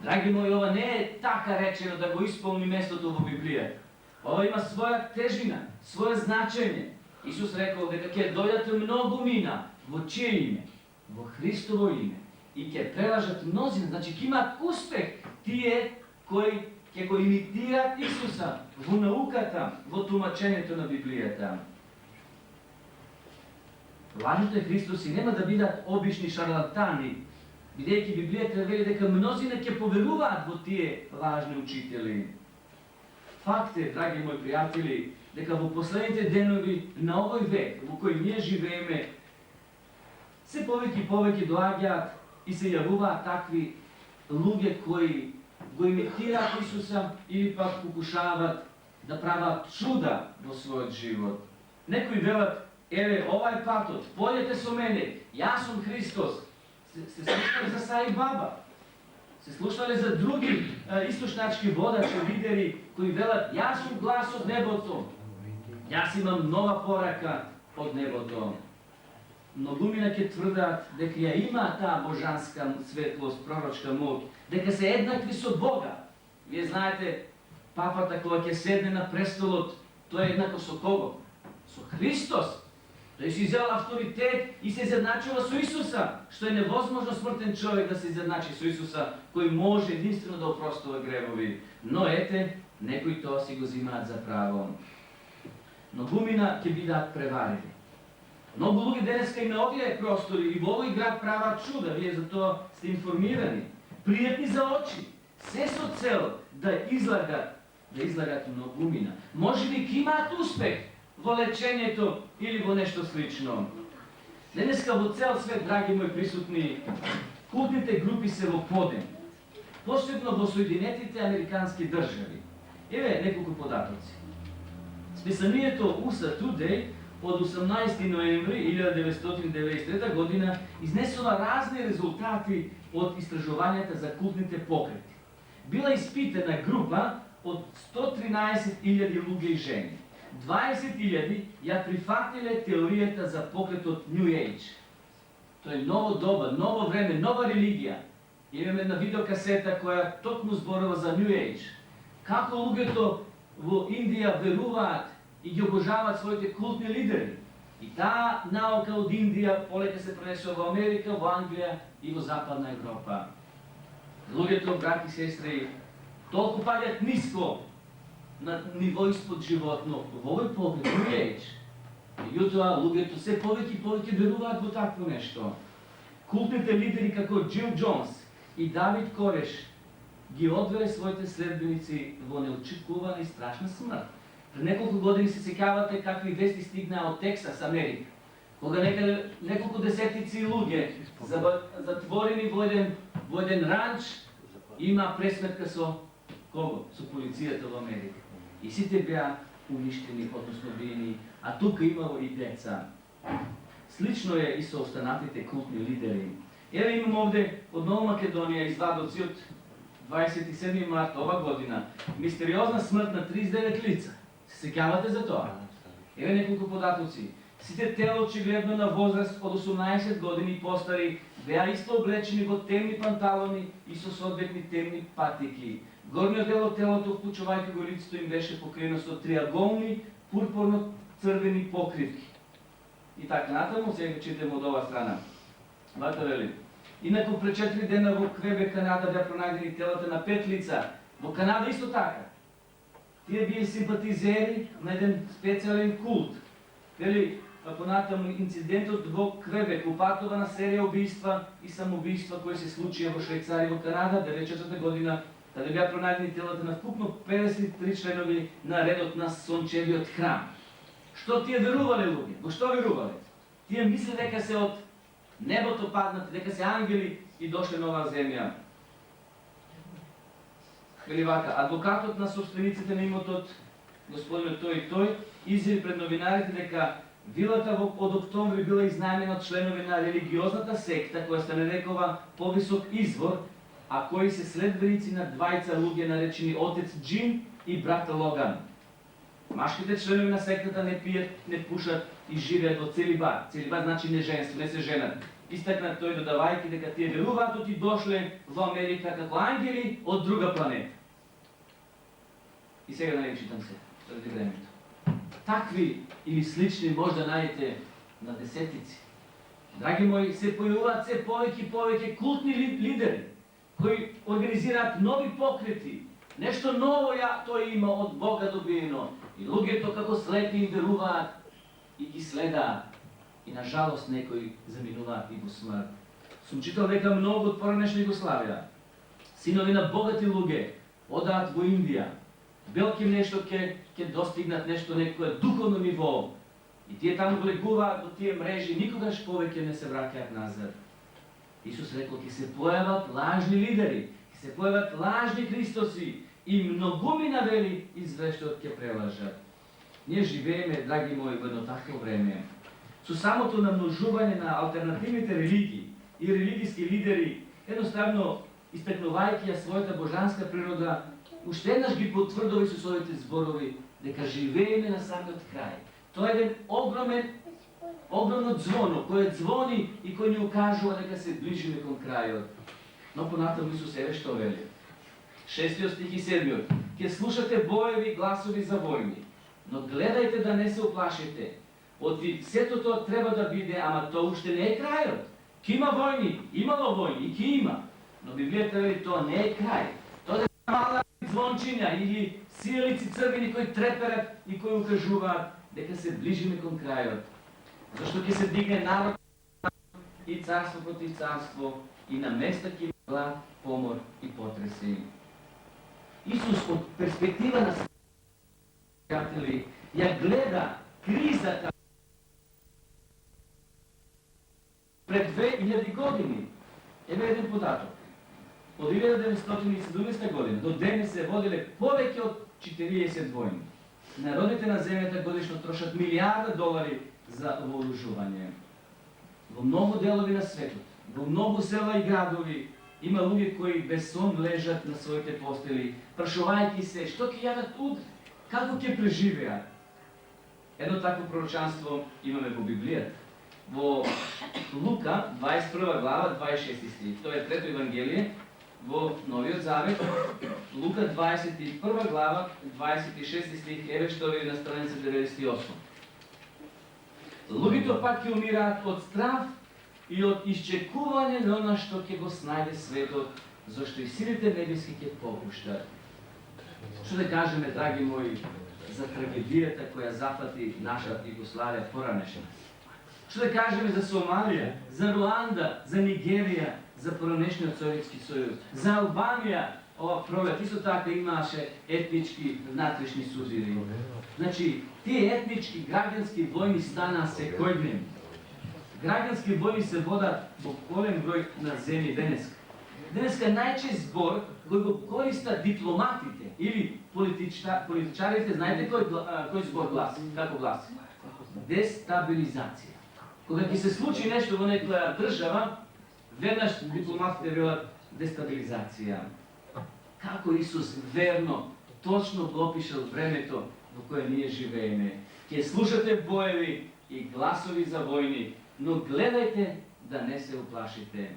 Драги мои, ова не е така речено да го исполни местото во Библијата. Ова има своја тежина, своје значење. Исус рекол дека ќе дојдат многу мина во чие име? Во Христово име. И ќе прелажат мнозина, значи ќе имаат успех тие кои ќе го имитираат Исуса во науката, во тумачењето на Библијата. Лажните Христоси нема да бидат обични шарлатани, бидејќи Библијата вели дека мнозина ќе поверуваат во тие лажни учители. Факт е, драги мои пријатели, дека во последните денови на овој век во кој ние живееме, се повеќе и повеќе доаѓаат и се јавуваат такви луѓе кои го имитираат Исуса или пак покушаваат да прават чуда во својот живот. Некои велат, еве, ова е патот, појдете со мене, јас сум Христос. Се слушале за Саи Баба. Се слушале за други источначки водачи, лидери, кои велат, јас сум глас од небото. Јас имам нова порака од небото. Многумина ќе тврдат дека ја има таа божанска светлост, пророчка моќ, дека се еднакви со Бога. Вие знаете, папата кога ќе седне на престолот, тој е еднаков со кого? Со Христос. Тој си изел авторитет и се изедначува со Исуса, што е невозможно смртен човек да се изедначи со Исуса, кој може единствено да опростува гревови. Но ете, некои тоа си го зимаат за право. Многумина ќе бидат преварени. Многу луѓе денеска и на овие простори и во овој град прават чуда, вие за тоа сте информирани. Пријатни за очи, се со цел да излагат многумина. Може би ќе имаат успех во лечењето или во нешто слично. Денеска во цел свет, драги мои присутни, култните групи се во подем. Посебно во Соединетите Американски држави. Еве неколку податоци. Списанието USA Today од 18 ноември 1993 година изнесува разни резултати од истражувањата за култните покрети. Била испитана група од 113.000 луѓе и жени. 20.000 ја прифатиле теоријата за покретот New Age. Тој е ново доба, ново време, нова религија. Имаме една видеокасета која токму зборува за New Age. Како луѓето во Индија веруваат и ги обожаваат своите култни лидери. И таа наука од Индија полека се пренесува во Америка, во Англија и во Западна Европа. Луѓето, брати и сестри, толку паѓаат ниско на ниво испод животно во овој поглед, New Age. Меѓутоа, луѓето се повеќе и повеќе веруваат во такво нешто. Култните лидери како Джил Джонс и Давид Кореш ги одвеле своите следбеници во неочекувана и страшна смрт. Пред неколку години се сеќавате какви вести стигнаа од Тексас, Америка, кога неколку десетици луѓе затворени во еден ранч има пресметка со кого? Со полицијата во Америка. И сите беа уништени, односно биени, а тука имало и деца. Слично е и со останатите култни лидери. Еве имам овде од Нова Македонија извадоци од 27. март ова година. Мистериозна смрт на 39 лица. Се сеќавате за тоа? Еве неколку податоци. Сите тела очигледно на возраст од 18 години и постари беа исто облечени во темни панталони и со соодветни темни патики. Горниот дел од телото, вклучувајќи го лицето им, беше покриено со триаголни пурпурно-црвени покривки. И така натаму, сега читаме од ова страна. Вака вели. Инаку пред 4 дена во Квебек, Канада, беа пронајдени телата на 5 лица. Во Канада исто така. Тие били симпатизери на еден специјален култ. Вели, понатаму инцидентот во Квебек упатува на серија убиства и самоубиства кои се случија во Швајцарија и во Канада 94 година, каде беа пронајдени телата на вкупно 53 членови на редот на Сончевиот храм. Што тие верувале луѓе? Во што верувале? Тие мисле дека се од небото паднати, дека се ангели и дошле на оваа земја. Вели вака, адвокатот на собствениците на имотот, господинот тој и тој, изјави пред новинарите дека вилата од октомври била изнајмена од членови на религиозната секта која се нарекува Повисок извор, а кои се следбеници на двајца луѓе наречени Отец Джим и брат Логан. Машките членови на сектата не пијат, не пушат и живеат во целибат. Целибат значи неженство, не се женат. Истакна тој додавајќи дека тие веруваат оти дошле во Америка како ангели од друга планета. И сега да не читам се, заради времето. Такви или слични може да најдете на десетици. Драги мои, се појавуваат се повеќе и повеќе култни лидери кои организираат нови покрети. Нешто ново тој има од Бога добиено. И луѓето како слепи им веруваат и ги следаат. И на жалост некои заминуваат и во смрт. Сум читал дека многу од поранешна Југославија, синови на богати луѓе, одаат во Индија. Белки нешто ќе достигнат нешто, некое духовно ниво. И тие таму влегуваат во тие мрежи, никогаш повеќе не се враќаат назад. Исус рекол, ќе се појават лажни лидери, ќе се појават лажни Христоси и многумина вели извештот ќе прелажат. Ние живееме, драги мои, во едно такво време. Со самото намножување на алтернативните религии и религиски лидери, едноставно истакнувајќи ја својата божанска природа, уште еднаш ги потврдува со своите зборови дека живееме на самиот крај. Тоа е еден огромно звоно кое звони и кој ни укажува дека се ближиме кон крајот. Но понатаму Исус еве што вели. 6 стих и 7. Ке слушате боеви гласови за војни, но гледајте да не се уплашите. Оти сето тоа треба да биде, ама тоа уште не е крајот. Ке има војни, имало војни и ке има. Но Библијата вели тоа не е крај. Тоа е мала звончиња или сијалици црвени кои треперат и кои укажуваат дека се ближиме кон крајот. Зашто ќе се дигне народ и царство против царство и на места ќе има глад, помор и потреси. Исус од перспектива на пријатели ја гледа кризата пред 2000 години. Еве еден податок. Од 1917 година до денес се водиле повеќе од 40 војни. Народите на земјата годишно трошат милиарда долари за вооружување. Во многу делови на светот, во многу села и градови, има луѓе кои без сон лежат на своите постели, прашувајќи се што ќе јадат утре, како ќе преживеат. Едно такво пророчанство имаме во Библијата. Во Лука, 21 глава, 26 стих. Тоа е трето Евангелие во Новиот Завет. Лука, 21 глава, 26 стих. Еве што вели на страница 98. Луѓето пак ќе умираат од страв и од исчекување на она што ќе го снајде светот, зашто и силите небески ќе попуштат. Што да кажеме, драги мои, за трагедијата која зафати наша Југославија поранешна? Што да кажеме за Сомалија, за Руанда, за Нигерија, за поранешниот Советски сојуз, за Албанија, ова пролет исто така имаше етнички внатрешни сузири. Значи, тие етнички граѓански војни станаа секојдневни. Граѓански војни се водат во голем број на земји денеска. Денеска најчест збор кој го користат дипломатите или политичарите, знаете кој збор гласи, како гласи? Дестабилизација. Кога ќе се случи нешто во некоја држава, веднаш дипломатите велат дестабилизација. Како Исус верно, точно го опишал времето во кое ние живееме. Ќе слушате боеви и гласови за војни, но гледајте да не се уплашите.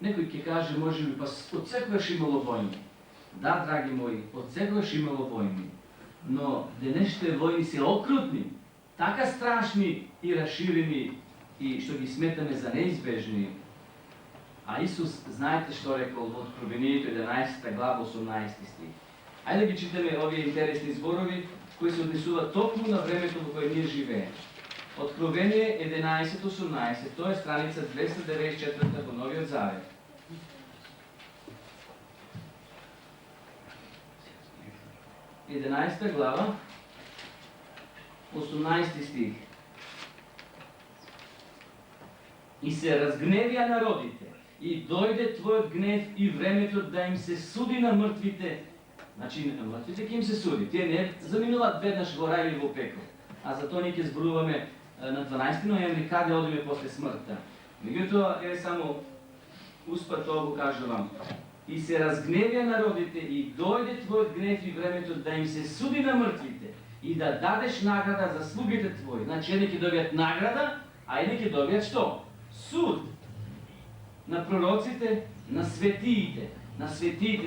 Некој ќе каже, може би, па од секогаш имало војни. Да, драги мои, од секогаш имало војни. Но денешните војни се окрутни, така страшни и расширени, и што ги сметаме за неизбежни. А Исус, знаете што рекол во Откровението 11 глава 18 стих. Ајде ги читаме овие интересни зборови кои се однесуваат токму на времето во кое ние живееме. Откровение 11:18, тоа е страница 294 во Новиот Завет. Единаесета глава, 18 стих. И се разгневија народите, и дојде Твојот гнев и времето да им се суди на мртвите. Значи, на мртвите ќе им се суди. Тие не заминуваат веднаш во рај или во пекло. А за тоа ние ќе зборуваме на 12 ноември каде одиме после смртта. Меѓутоа, е само успат тоа го кажувам. И се разгневија народите, и дојде Твојот гнев и времето да им се суди на мртвите и да дадеш награда за слугите Твои. Значи, едни ќе добијат награда, а едни ќе добијат што? Суд. На пророците, на светиите,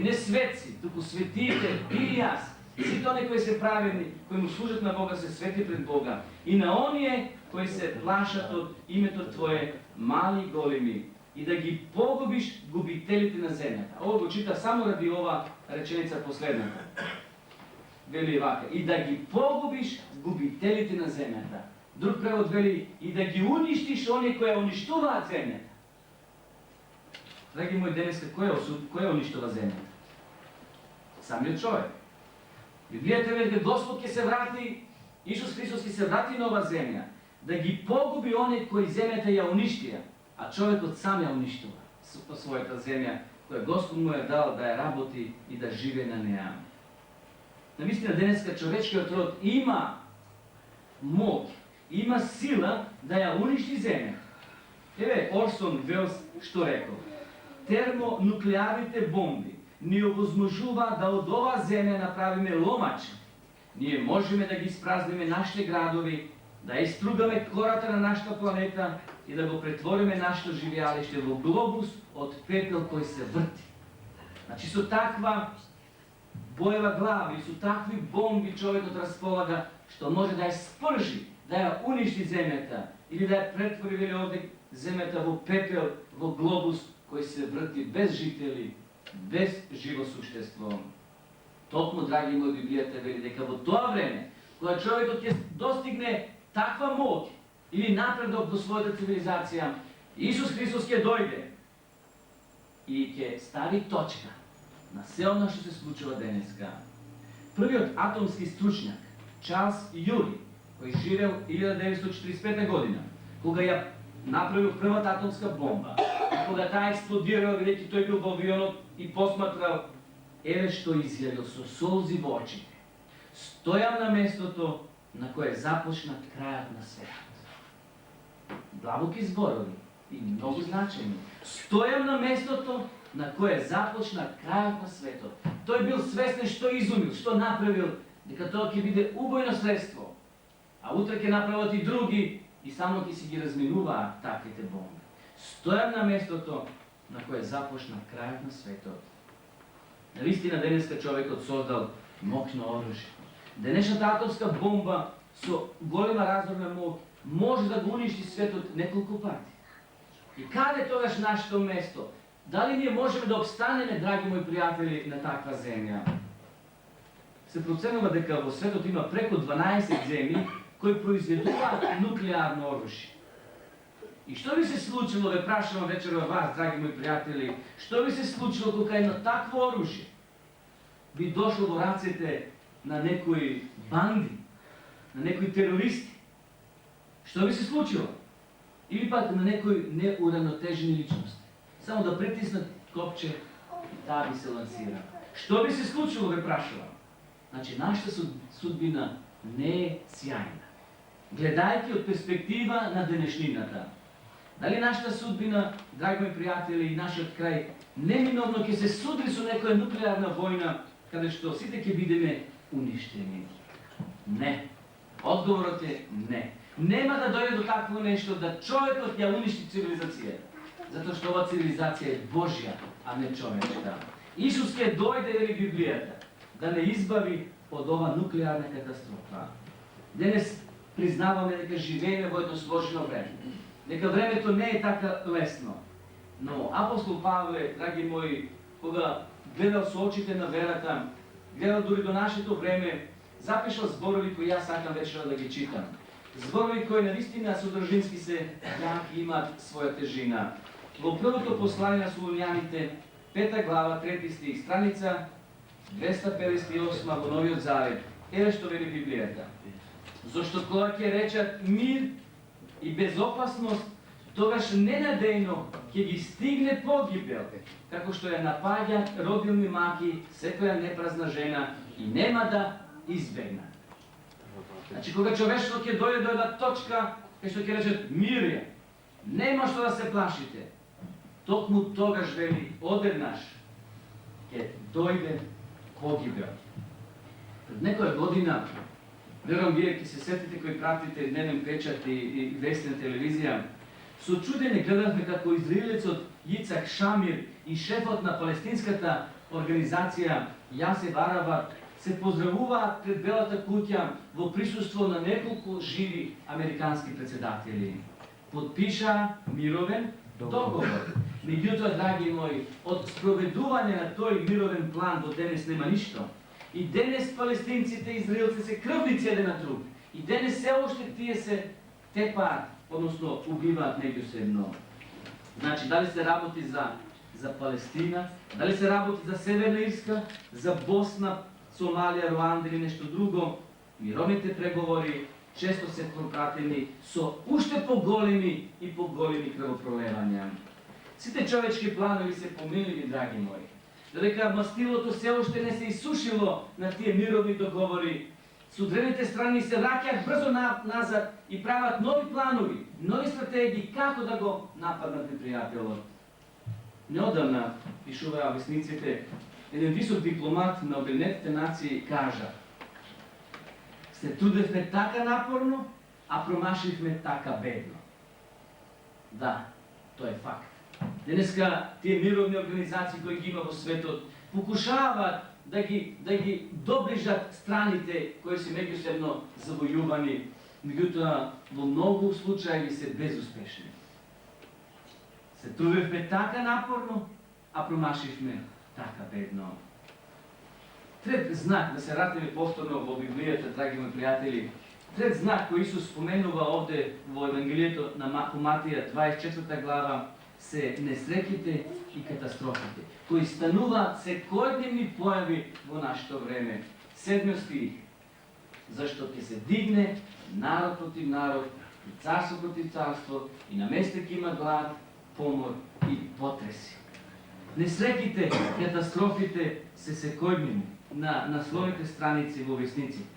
не светци, туку светиите, ти и јас. Сите оние кои се праведни, кои му служат на Бога, се свети пред Бога. И на оние кои се плашат од името Твое, мали и големи, и да ги погубиш губителите на земјата. Ово го чита само ради ова реченица последната. Вели вака, и да ги погубиш губителите на земјата. Друг превод вели, и да ги уништиш оние кои уништуваат земјата. Драги мои, денеска, кој уништува земјата? Самиот човек. Библијата вели дека Господ ќе се врати, Исус Христос ќе се врати на ова земја, да ги погуби оние кои земјата ја уништија, а човекот сам ја уништува по својата земја, која Господ му е дал да ја работи и да живее на неа. Навистина денеска човечкиот род има моќ, има сила да ја уништи земја. Еве Орсон Велс што рекол: термонуклеарните бомби ни овозможува да од оваа земја направиме ломач. Ние можеме да ги испразниме нашите градови, да истругаме кората на нашата планета и да го претвориме нашето живеалиште во глобус од пепел кој се врти. Значи со таква боева глава и со такви бомби човекот располага што може да ја спржи, да ја уништи земјата или да ја претвори вели овде земјата во пепел, во глобус кој се врти без жители, без живо суштество. Токму, драги мои, Библијата вели дека во тоа време, кога човекот ќе достигне таква моќ или напредок до својата цивилизација, Исус Христос ќе дојде и ќе стави точка на се оно што се случува денеска. Првиот атомски стручњак, Чарлс Јури, кој живеел 1945 година, кога ја направил првата атомска бомба, кога таа експлодирала, бидејќи тој бил во авионот и посматрал, еве што изјавил со солзи во очите: стојам на местото на кое започна крајот на светот. Длабоки зборови и многу значени. Стојам на местото на кое започна крајот на светот. Тој бил свесен што изумил, што направил, дека тоа ќе биде убојно средство, а утре ќе направат и други и само ќе си ги разминуваат таквите бомби. Стојам на местото на кое започна крајот на светот. Навистина денеска човекот создал моќно оружје. Денешната атомска бомба со голема разорна моќ може да го уништи светот неколку пати. И каде тогаш нашето место? Дали ние можеме да обстанеме, драги мои пријатели, на таква земја? Се проценува дека во светот има преку 12 земји кои произведуваат нуклеарно оружје. И што би се случило, ве прашувам вечерва вас, драги мои пријатели, што би се случило кога едно такво оружје би дошло во рацете на некои банди, на некои терористи? Што би се случило? Или пак на некои неуравнотежени личности? Само да притиснат копче и таа би се лансира. Што би се случило, ве прашувам? Значи, нашата судбина не е сјајна. Гледајќи од перспектива на денешнината, дали нашата судбина, драги мои пријатели, и нашиот крај неминовно ќе се судри со некоја нуклеарна војна, каде што сите ќе бидеме уништени? Не. Одговорот е не. Нема да дојде до такво нешто да човекот ја уништи цивилизацијата, затоа што ова цивилизација е Божја, а не човечка. Исус ќе дојде, вели Библијата, да не избави од ова нуклеарна катастрофа. Денес признаваме дека живееме во едно сложено време. Дека времето не е така лесно. Но апостол Павле, драги мои, кога гледал со очите на верата, гледал дури до нашето време, запишал зборови кои јас сакам вечера да ги читам. Зборови кои навистина содржински се јаки, имаат своја тежина. Во првото послание на Солуњаните, 5 глава, 3 стих, страница 258 во Новиот Завет, еве што вели Библијата. Зошто кога ќе речат мир и безопасност, тогаш ненадејно ќе ги стигне погибел, како што ја напаѓаат родилни маки, секоја непразна жена и нема да избегнат. Значи, кога човештвото ќе дојде до една точка, кај што ќе речат мир е, нема што да се плашите, токму тогаш, вели, одеднаш ќе дојде погибел. Пред некоја година, верувам вие ќе се сетите кои пратите дневен печат и вести на телевизија, со чудење гледавме како израелецот Јицак Шамир и шефот на палестинската организација Јасев Арабат се поздравуваат пред Белата куќа во присуство на неколку живи американски председатели. Подпиша мировен договор. Меѓутоа, драги мои, од спроведување на тој мировен план до денес нема ништо. И денес палестинците и израелци се крвници еден на друг. И денес се уште тие се тепаат, односно убиваат меѓусебно. Значи, дали се работи за Палестина, дали се работи за Северна Ирска, за Босна, Сомалија, Руанда или нешто друго, мировните преговори често се пропратени со уште поголеми и поголеми крвопролевања. Сите човечки планови се помилили, драги мои. Додека мастилото се уште не се исушило на тие мировни договори, судрените страни се враќаат брзо назад и прават нови планови, нови стратегии како да го нападнат непријателот. Неодамна, пишуваа весниците, еден висок дипломат на Обединетите нации кажа: се трудевме така напорно, а промашивме така бедно. Да, тоа е факт. Денеска тие мировни организации кои ги има во светот покушаваат да ги доближат страните кои се меѓусебно завојувани, меѓутоа во многу случаи се безуспешни. Се трудевме така напорно, а промашивме така бедно. Трет знак, да се вратиме повторно во Библијата, драги мои пријатели, трет знак кој Исус споменува овде во Евангелието на Матија 24 глава, се несреќите и катастрофите, кои стануваат секојдневни појави во нашето време. 7 стих. Зашто ќе се дигне народ против народ, и царство против царство, и на место ќе има глад, помор и потреси. Несреќите, катастрофите се секојдневни на насловните страници во весниците.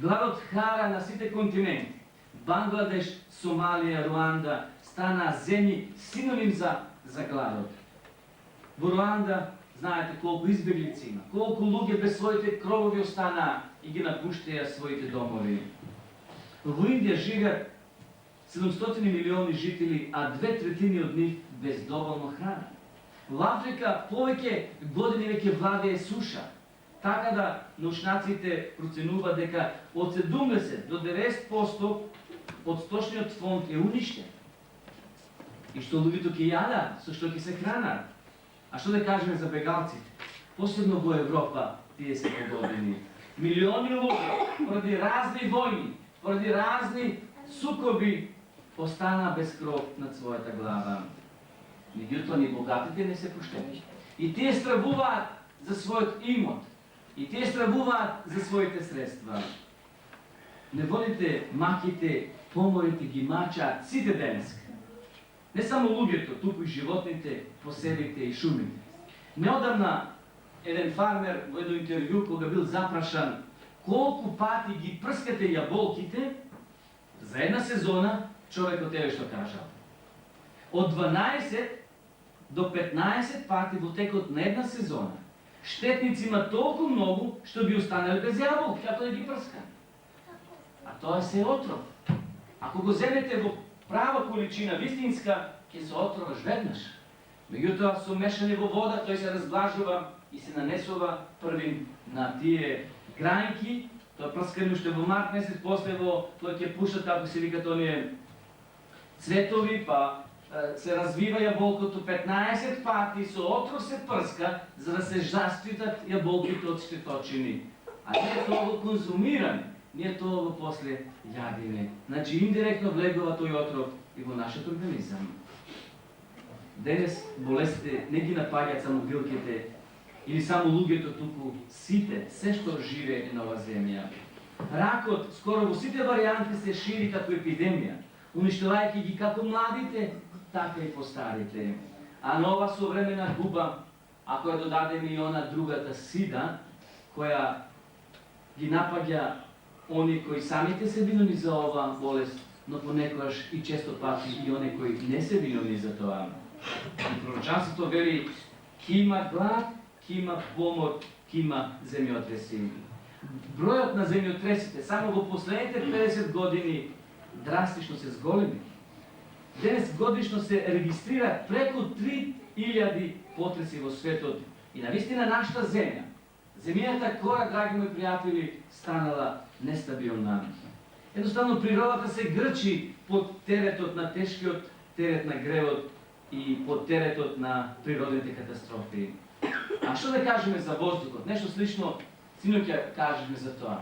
Гладот хара на сите континенти. Бангладеш, Сомалија, Руанда стана земји синоним за гладот. Во Руанда, знаете колку избеглици има, колку луѓе без своите кровови останаа и ги напуштеа своите домови. Во Индија живеат 700 милиони жители, а 2/3 од нив без доволно храна. Во Африка повеќе години веќе владее суша, така да научнаците проценуваат дека од 70 до 90% од сточниот фонд е уништен. И што луѓето ќе јадат, со што ќе се хранат. А што да кажеме за бегалците? Посебно во Европа тие се погодени. Милиони луѓе поради разни војни, поради разни сукоби остана без кров над својата глава. Меѓутоа ни богатите не се поштени. И тие стравуваат за својот имот. И тие стравуваат за своите средства. Неволите, маките, поморите ги мачаат сите денеска. Не само луѓето, туку и животните, посевите и шумите. Неодамна еден фармер во едно интервју, кога бил запрашан колку пати ги прскате јаболките, за една сезона човекот еве што кажал. Од 12 до 15 пати во текот на една сезона штетници има толку многу што би останали без јаболки, ако да ги прска. А тоа се отров. Ако го земете во права количина, вистинска, ќе се отроваш веднаш. Меѓутоа, со мешање во вода, тој се разблажува и се нанесува првим на тие грањки. Тоа прскане уште во март месец, после во тој ќе пушат, како се викат оние цветови, па се развива јаболкото 15 пати, со отров се прска, за да се заштитат јаболките од штеточини. А ние тоа го конзумираме, ние тоа го после јадиме. Значи, индиректно влегува тој отров и во нашиот организам. Денес болестите не ги напаѓаат само билките или само луѓето, туку сите, се што живее на оваа земја. Ракот скоро во сите варијанти се шири како епидемија, уништувајќи ги како младите, така и постарите. А нова современа губа, ако ја додадеме и она другата сида, која ги напаѓа они кои самите се виновни за оваа болест, но понекогаш и често пати и они кои не се виновни за тоа. И пророчанството вели: ќе има глад, ќе има помор, ќе има земјотреси. Бројот на земјотресите само во последните 50 години драстично се зголеми. Денес годишно се регистрира преку 3000 потреси во светот и навистина нашата земја, земјата која, драги мои пријатели, станала нестабилна. Едноставно природата се грчи под теретот на тешкиот терет на гревот и под теретот на природните катастрофи. А што да кажеме за воздухот? Нешто слично синоќа кажеме за тоа.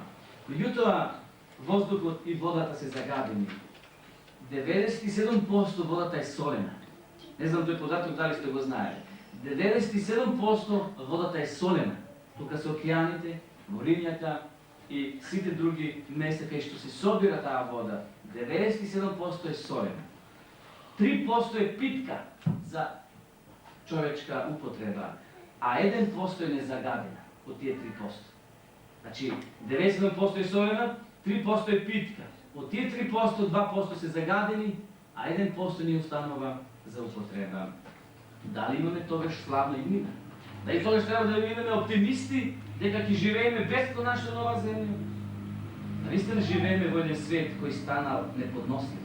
Меѓутоа, воздухот и водата се загадени. 97% водата е солена. Не знам тој податок дали сте го знаели. 97% водата е солена. Тука се океаните, морињата и сите други места кај што се собира таа вода. 97% е солена. 3% е питка за човечка употреба, а 1% е незагадена од тие 3%. Значи, 97% е солена, 3% е питка. Од тие 3%, 2% се загадени, а 1% ни останува за употреба. Дали имаме тогаш славна иднина? Дали тогаш треба да бидеме оптимисти дека ќе живееме весно нашата нова земја? Наистина живееме во еден свет кој станал неподнослив.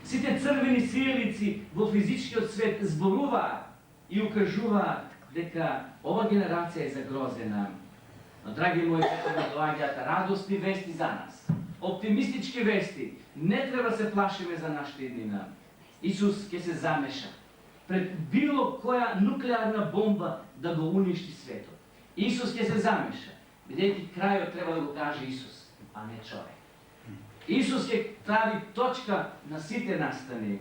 Сите црвени сијалици во физичкиот свет зборуваат и укажуваат дека ова генерација е загрозена. Но, драги мои, доаѓаат радосни вести за нас. Оптимистички вести. Не треба се плашиме за нашата иднина. Исус ќе се замеша пред било која нуклеарна бомба да го уништи светот. Исус ќе се замеша, бидејќи крајот треба да го каже Исус, а не човек. Исус ќе прави точка на сите настани.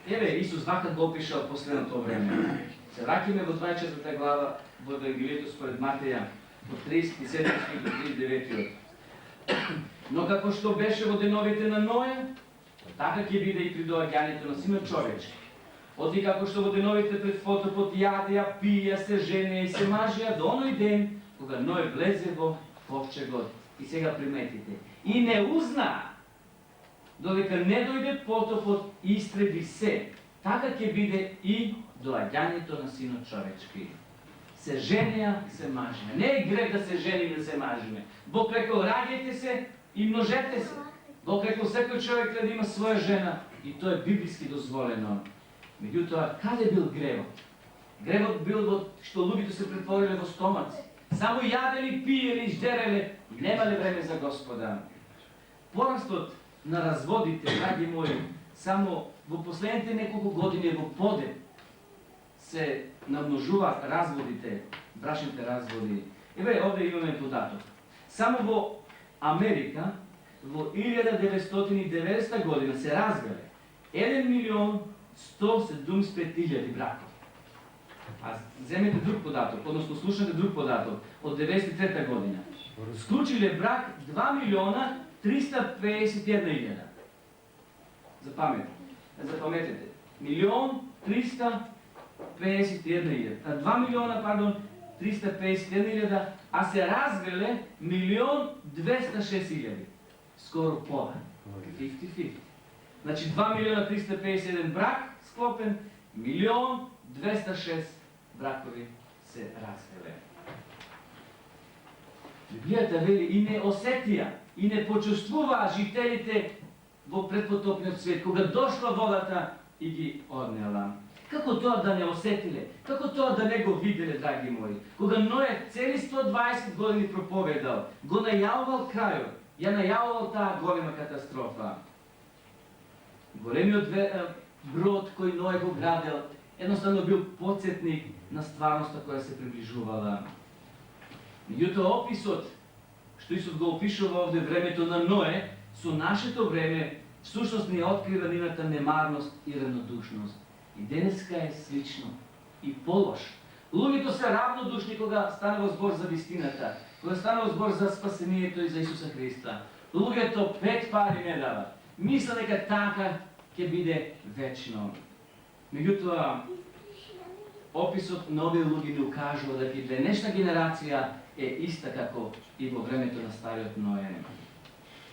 Еве, Исус вака го опишал последното време. Се враќаме во 24 глава во Евангелието според Матеја, од 37 до 39. Но како што беше во деновите на Ноја, така ќе биде и при доаѓањето на Синот човечки. Оти како што во деновите пред потопот јадеа, пија, се женеа и се мажеа до оној ден кога Ној влезе во ковчегот. И сега приметите. И не узнаа додека не дојде потопот и истреби се. Така ќе биде и доаѓањето на Синот човечки. Се женеа, се мажеа. Не е грех да се жениме, да се мажеме. Бог рекол, раѓајте се и множете се. Бог рекол, секој човек треба да има своја жена и тоа е библиски дозволено. Меѓутоа, каде бил гревот? Гревот бил во што луѓето се претвориле во стомаци. Само јадели, пиели, ждереле, немале време за Господа. Порастот на разводите, драги мои, само во последните неколку години во подеб се намножуваат разводите, брачните разводи. Еве, овде имаме податок. Само во Америка, во 1990 година се развеле 1.175.000 бракови. А земете друг податок, односно слушате друг податок, од 93 година. Склучиле брак 2.351.000. Запаметете. 2.351.000, а се развеле 1.206.000. Скоро пола. 50-50. Значи 2.351.000 брак склопен, 1.206 бракови се развеле. Библијата вели и не осетија, и не почувствуваа жителите во предпотопниот свет, кога дошла водата и ги однела. Како тоа да не осетиле? Како тоа да не го виделе, драги мои? Кога Ној цели 120 години проповедал, го најавувал крајот, ја најавувал таа голема катастрофа. Големиот брод кој Ној го градел, едноставно бил потсетник на стварноста која се приближувала. Меѓутоа описот, што Исус го опишува овде времето на Ное, со нашето време, всушност ни открива нивната немарност и равнодушност. И денеска е слично и полош. Луѓето се равнодушни кога станува збор за вистината, кога станува збор за спасението и за Исуса Христа. Луѓето 5 пари не дават. Мисля дека така ќе биде вечно. Меѓутоа, описот на овие луѓе ни укажува дека денешна генерација е иста како и во времето на стариот Ное.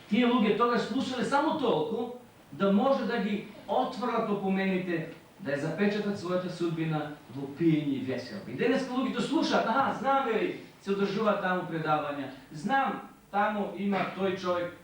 Тие луѓе тогаш слушале само толку да може да ги отврат опомените, да ја запечатат својата судбина во пиење и веселба. И денеска луѓето слушаат, знам вели, се одржуваат таму предавања, знам, таму има тој човек,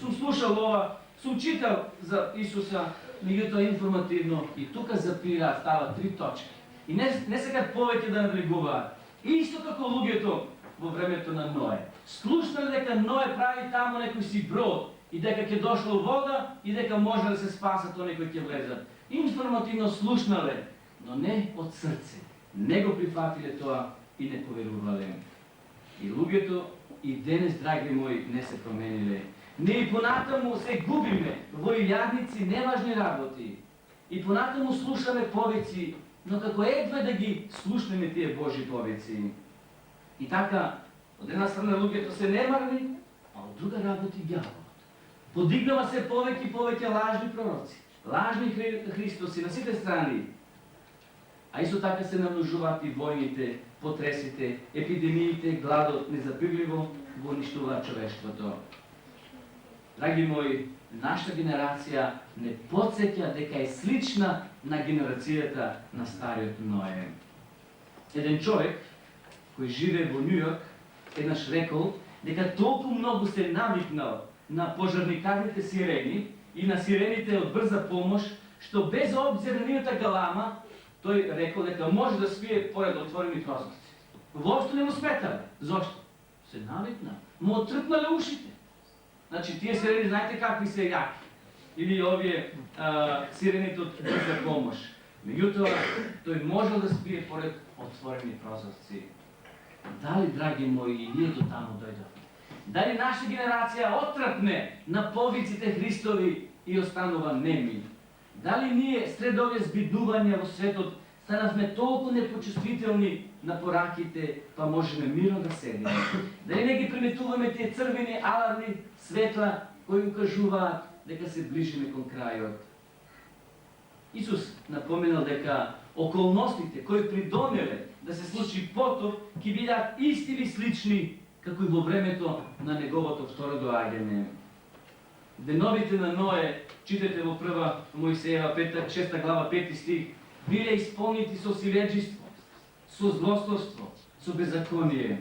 сум слушал ова, сум читал за Исуса, меѓутоа информативно, и тука запираат, стават 3 точки. И не сакат повеќе да навлегуваат. Исто како луѓето во времето на Ное. Слушнале дека Ное прави таму некој си брод и дека ќе дошло вода и дека може да се спасат оние кои ќе влезат. Информативно слушнале, но не од срце. Не го прифатиле тоа и не поверувале. И луѓето и денес, драги мои, не се промениле. Ние и понатаму се губиме во илјадници неважни работи. И понатаму слушаме повици, но како едва да ги слушнеме тие Божи повици. И така, од една страна луѓето се немарни, а од друга работи ѓаволот. Подигнава се повеќе и повеќе лажни пророци, лажни Христоси на сите страни. А исто така се намножуваат и војните, потресите, епидемиите, гладот незапирливо го уништуваат човештвото. Драги мои, нашата генерација не потсеќа дека е слична на генерацијата на стариот Ное. Еден човек кој живее во Њу Јорк еднаш рекол дека толку многу се навикнал на пожарникарните сирени и на сирените од брза помош, што без обзир на нивната галама, тој рекол дека може да спие поред отворени прозорци. Воопшто не му сметале. Зошто? Се навикна. Му отрпнале ушите. Значи, тие сирени, знаете какви се јаки. Или овие сирените од брза помош. Меѓутоа, тој можел да спие поред отворени прозорци. Дали, драги мои, и ние до таму дојдовме? Дали наша генерација отрпне на повиците Христови и останува неми? Дали ние сред овие збидувања во светот станавме толку непочувствителни на пораките, па можеме мирно да седиме? Дали не ги приметуваме тие црвени аларни светла кои укажуваат дека се ближиме кон крајот? Исус напоменал дека околностите кои придонеле да се случи потоп ќе бидат исти или слични како и во времето на неговото второ доаѓање. Деновите на Ное, читате во прва Мојсеева 6 глава 5 стих, биле исполнети со силеџиство, со злословство, со беззаконие.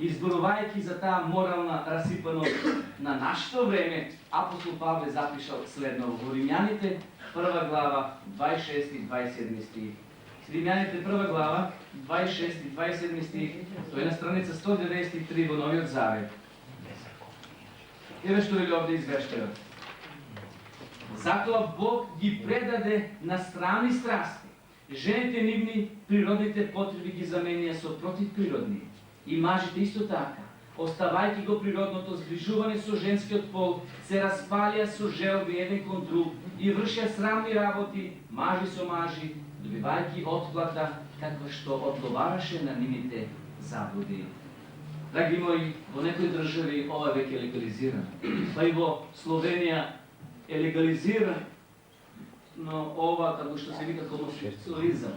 Изборувајќи за таа морална расипаност на нашето време, апостол Павле запишал следно во Римјаните 1 глава 26 и 27 стих. Римјаните 1 глава 26 и 27 стих, тоа е на страница 193 во Новиот Завет. Еве што вели овде извештајот. Затоа Бог ги предаде на страни страсти. Жените нивни природните потреби ги заменија со противприродни. И мажите исто така, оставајќи го природното зближување со женскиот пол, се распалија со желби еден кон друг и вршеа срамни работи, мажи со мажи, добивајќи отплата каква што одговараше на нивните заблуди. Драги мои, во некои држави ова веќе е легализирано. Па и во Словенија е легализирано, но ова како што се вика хомосексуализам.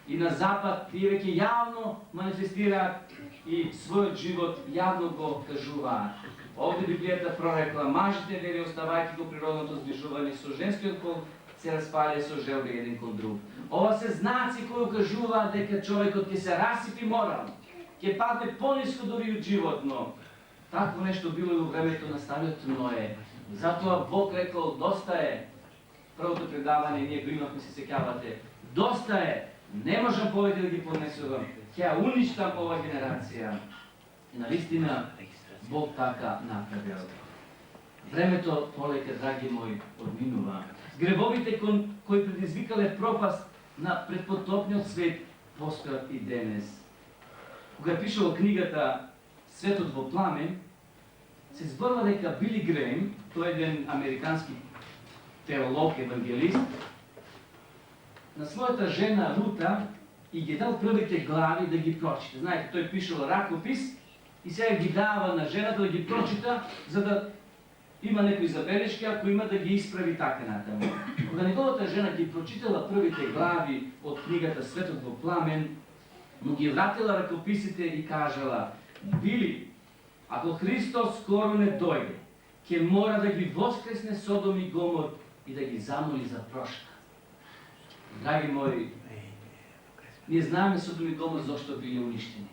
И на Запад тие веќе јавно манифестираат и својот живот јавно го кажуваат. Овде Библијата прорекла, мажите вели оставајќи го природното зближување со женскиот пол, се распалија со желби еден кон друг. Ова се знаци кои укажуваат дека човекот ќе се расипи морално, ќе падне пониско дури од животно. Такво нешто било и во времето на стариот Ное. Затоа Бог рекол, доста е. Првото предавање ние го имавме, се сеќавате. Доста е. Не можам повеќе да ги поднесувам. Ќе уништам ова генерација. И навистина Бог така направил. Времето полека, драги мои, одминува. Гребовите кои предизвикале пропаст на предпотопниот свет постојат и денес. Кога пишувал книгата Светот во пламен, се зборува дека Били Грејм, тој еден американски теолог, евангелист, на својата жена Рута и ги дал првите глави да ги прочита. Знаете, тој пишал ракопис и сега ги дава на жената да ги прочита, за да има некои забелешки, ако има да ги исправи така натаму. Кога неговата жена ги прочитала првите глави од книгата Светот во пламен, му ги вратила ракописите и кажала: Били, ако Христос скоро не дојде, ќе мора да ги воскресне Содом и Гомор и да ги замоли за прошка. Драги мои, ние знаеме Содом и Гомор зашто били уништени.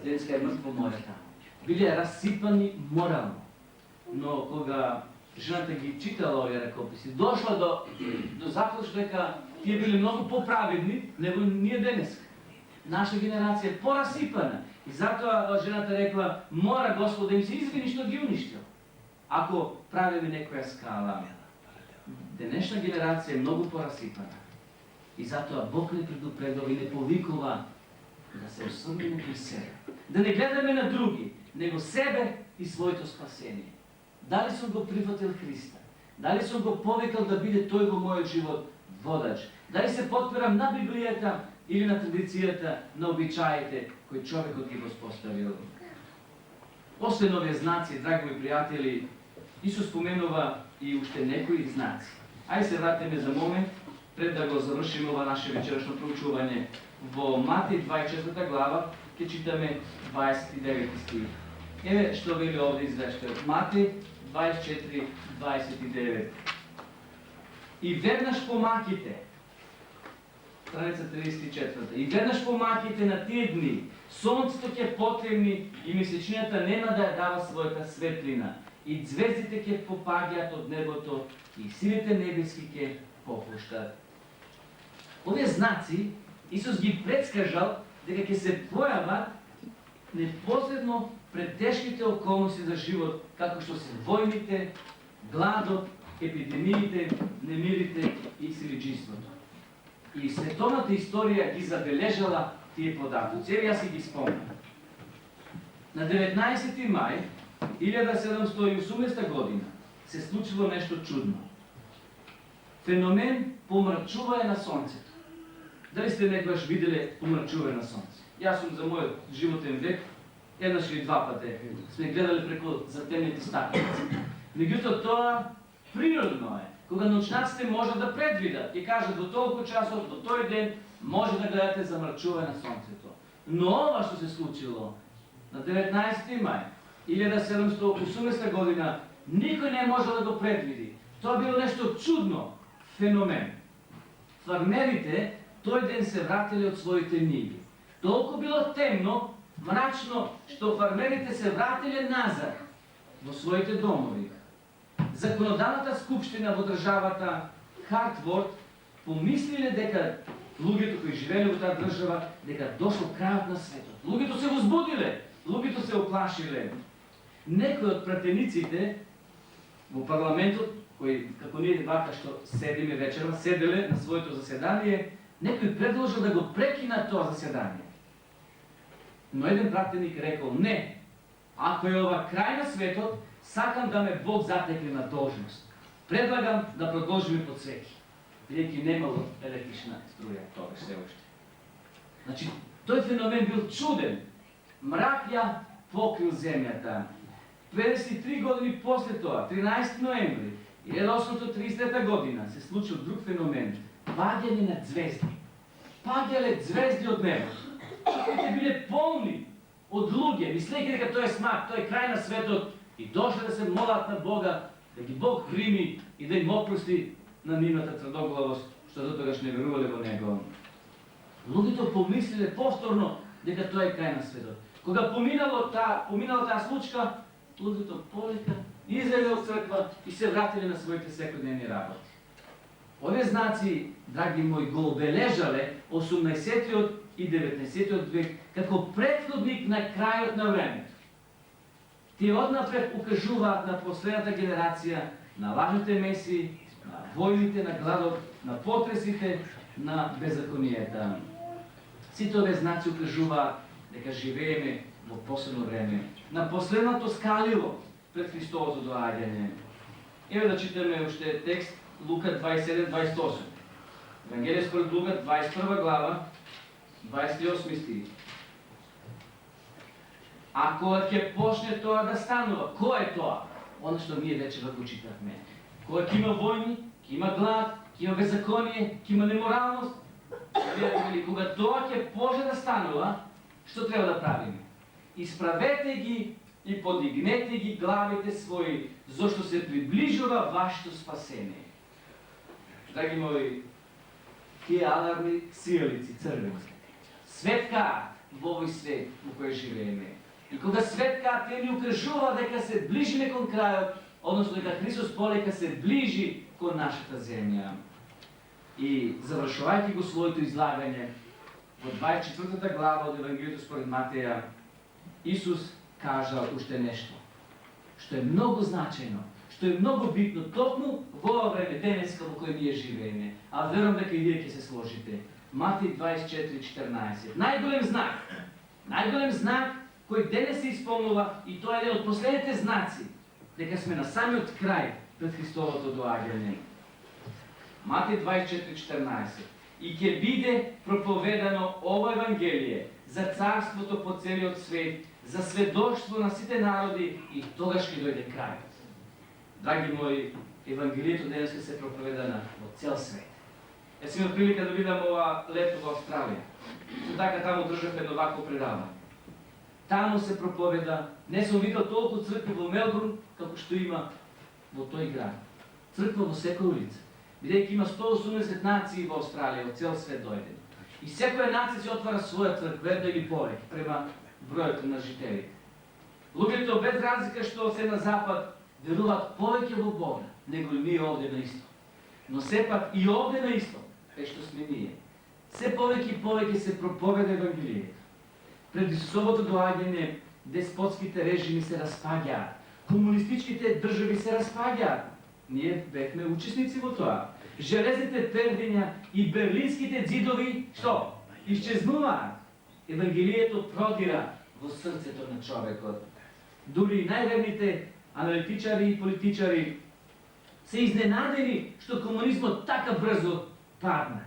Денеска е мртво море таму. Били расипани морално. Но кога жената ги читала овие ракописи, дошла до заклучок дека тие били многу поправедни него ние денеска. Наша генерација е порасипана. И затоа жената рекла: мора Господ да им се извини што ги уништил. Ако правиме некоја скала. Денешна генерација е многу порасипана. И затоа Бог не предупредува и не повикува да се осврнеме кон себе. Да не гледаме на други, него себе и своето спасение. Дали сум го прифатил Христа? Дали сум го повикал да биде тој во мојот живот водач? Дали се потпирам на Библијата или на традицијата, на обичаите кои човекот ги воспоставил? Освен овие знаци, драги мои пријатели, Исус споменува и уште некои знаци. Ајде се вратиме за момент пред да го завршиме ова наше вечерашно проучување, во Матеј 24 глава ќе читаме 29 стих. Еве што вели овде извештајот. Матеј 24:29. И веднаш помаките, страница 34. И веднаш помаките на тие дни, сонцето ќе потемни и месечината нема да ја дава својата светлина, и звездите ќе попаѓаат од небото и силите небески ќе попуштат. Овие знаци Исус ги предскажал дека ќе се појават непосредно пред тешките околности за живот, како што се војните, гладот, епидемиите, немирите и силиџиството. И световната историја ги забележала тие податоци. Јас си ги спомнам. На 19 мај 1780 година се случило нешто чудно. Феномен помрачување на сонцето. Дали сте некогаш виделе помрачување на сонце? Јас сум за мојот животен век еднаш или два пати сме гледали преку затемните стаклици. Меѓутоа тоа природно е. Кога научниците можат да предвидат и кажат до толку часов, до тој ден може да гледате замрачување на сонцето. Но ова што се случило на 19 мај 1780 година никој не може да го предвиди. Тоа било нешто чудно, феномен. Фармерите тој ден се вратиле од своите ниви. Толку било темно, мрачно, што фармерите се вратиле назад во своите домови. Законодавната скупштина во државата Хартворд помислиле дека луѓето кои живееле во таа држава дека дошол крајот на светот. Луѓето се возбудиле, луѓето се оплашиле. Некои од пратениците во парламентот, кои како ние вака што седиме вечерва, седеле на своето заседание, некој предложил да го прекинат тоа заседание. Но еден пратеник рекол: не, ако е ова крај на светот, сакам да ме Бог затекне на должност. Предлагам да продолжиме под свеки. Бидејќи немало електрична струја тогаш се уште. Значи, тој феномен бил чуден. Мрак ја покрил земјата. 53 години после тоа, 13 ноември 1830 година, се случил друг феномен. Паѓање на звезди. Паѓале звезди од небото. Шките биле полни од луѓе, мислејќи дека тој е смак, тој е крај на светот, и дошле да се молат на Бога, да ги Бог прими и да им опрости на нивната тврдоглавост, што дотогаш не верувале во Него. Луѓето помислиле повторно дека тоа е крај на светот. Кога поминала таа случка, луѓето полека излегле од црква и се вратиле на своите секојдневни работи. Овие знаци, драги мои, го обележале 18 и 19 век како претходник на крајот на времето. Тие однапред укажуваат на последната генерација, на лажните меси, на војните, на гладот, на потресите, на беззаконијата. Сите овие знаци укажуваат дека живееме во последно време, на последното скалило пред Христовото доаѓање. Еве да читаме уште текст Лука 27-28. Евангелие според Лука 21 глава, 28 стих. А кога ќе почне тоа да станува, кој е тоа? Оно што ние вече го читавме. Кога ќе има војни, ќе има глад, ќе има беззаконие, ќе има неморалност. Кога тоа ќе почне да станува, што треба да правиме? Исправете ги и подигнете ги главите своји, зашто се приближува вашето спасение. Драги мои, тие аларми сијалици црвени светкаат во овој свет во кој живееме. И кога светкаат, те ни укажува дека се ближиме кон крајот, односно дека Христос полека се ближи кон нашата земја. И завршувајќи го своето излагање, во 24 глава од Евангелието според Матеја, Исус кажал уште нешто, што е многу значајно, што е многу битно, токму во ова време, денеска во кој ние живееме. А верувам дека и вие ќе се сложите. Матеј 24:14. Најголем знак кој денес се исполнува, и тоа е еден од последните знаци, дека сме на самиот крај пред Христовото доаѓање. Матеј 24:14. И ќе биде проповедано ова Евангелие за царството по целиот свет, за сведоштво на сите народи, и тогаш ќе дојде крајот. Драги мои, Евангелието денеска се проповедана во цел свет. Јас имав прилика да видам ова лето во Австралија. Со така таму држав едно вакво предавање. Таму се проповеда, не сум видел толку цркви во Мелбурн како што има во тој град. Црква во секоја улица. Бидејќи има 180 нации во Австралија, во цел свет дојдени. И секоја нација се отвара своја црква, една или повеќе, према бројот на жителите. Луѓето без разлика што се на запад веруваат повеќе во Бога, него и ние овде на исток. Но сепак и овде на исток, кај што сме ние, се повеќе и повеќе се проповеда Евангелието. Пред Исусовото доаѓање деспотските режими се распаѓаат, комунистичките држави се распаѓаат. Ние бевме учесници во тоа. Железните тврдиња и берлинските ѕидови, што? Исчезнуваат. Евангелието продира во срцето на човекот. Дури најревните аналитичари и политичари се изненадени што комунизмот така брзо падна.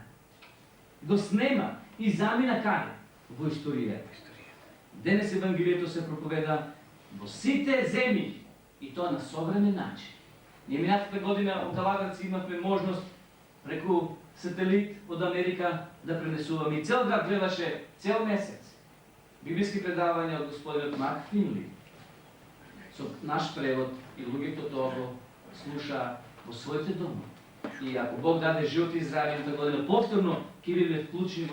Го снема и замина каде? Во историјата. Денес Евангелието се проповеда во сите земји и тоа на современ начин. Ние минатата година од Таладарци имавме можност преку сателит од Америка да пренесуваме. И цел град гледаше цел месец библиски предавања од господинот Марк Финли. Со наш превод и луѓето тоа го слуша во своите дома. И ако Бог даде живот и здравје за година, повторно ќе бидеме вклучени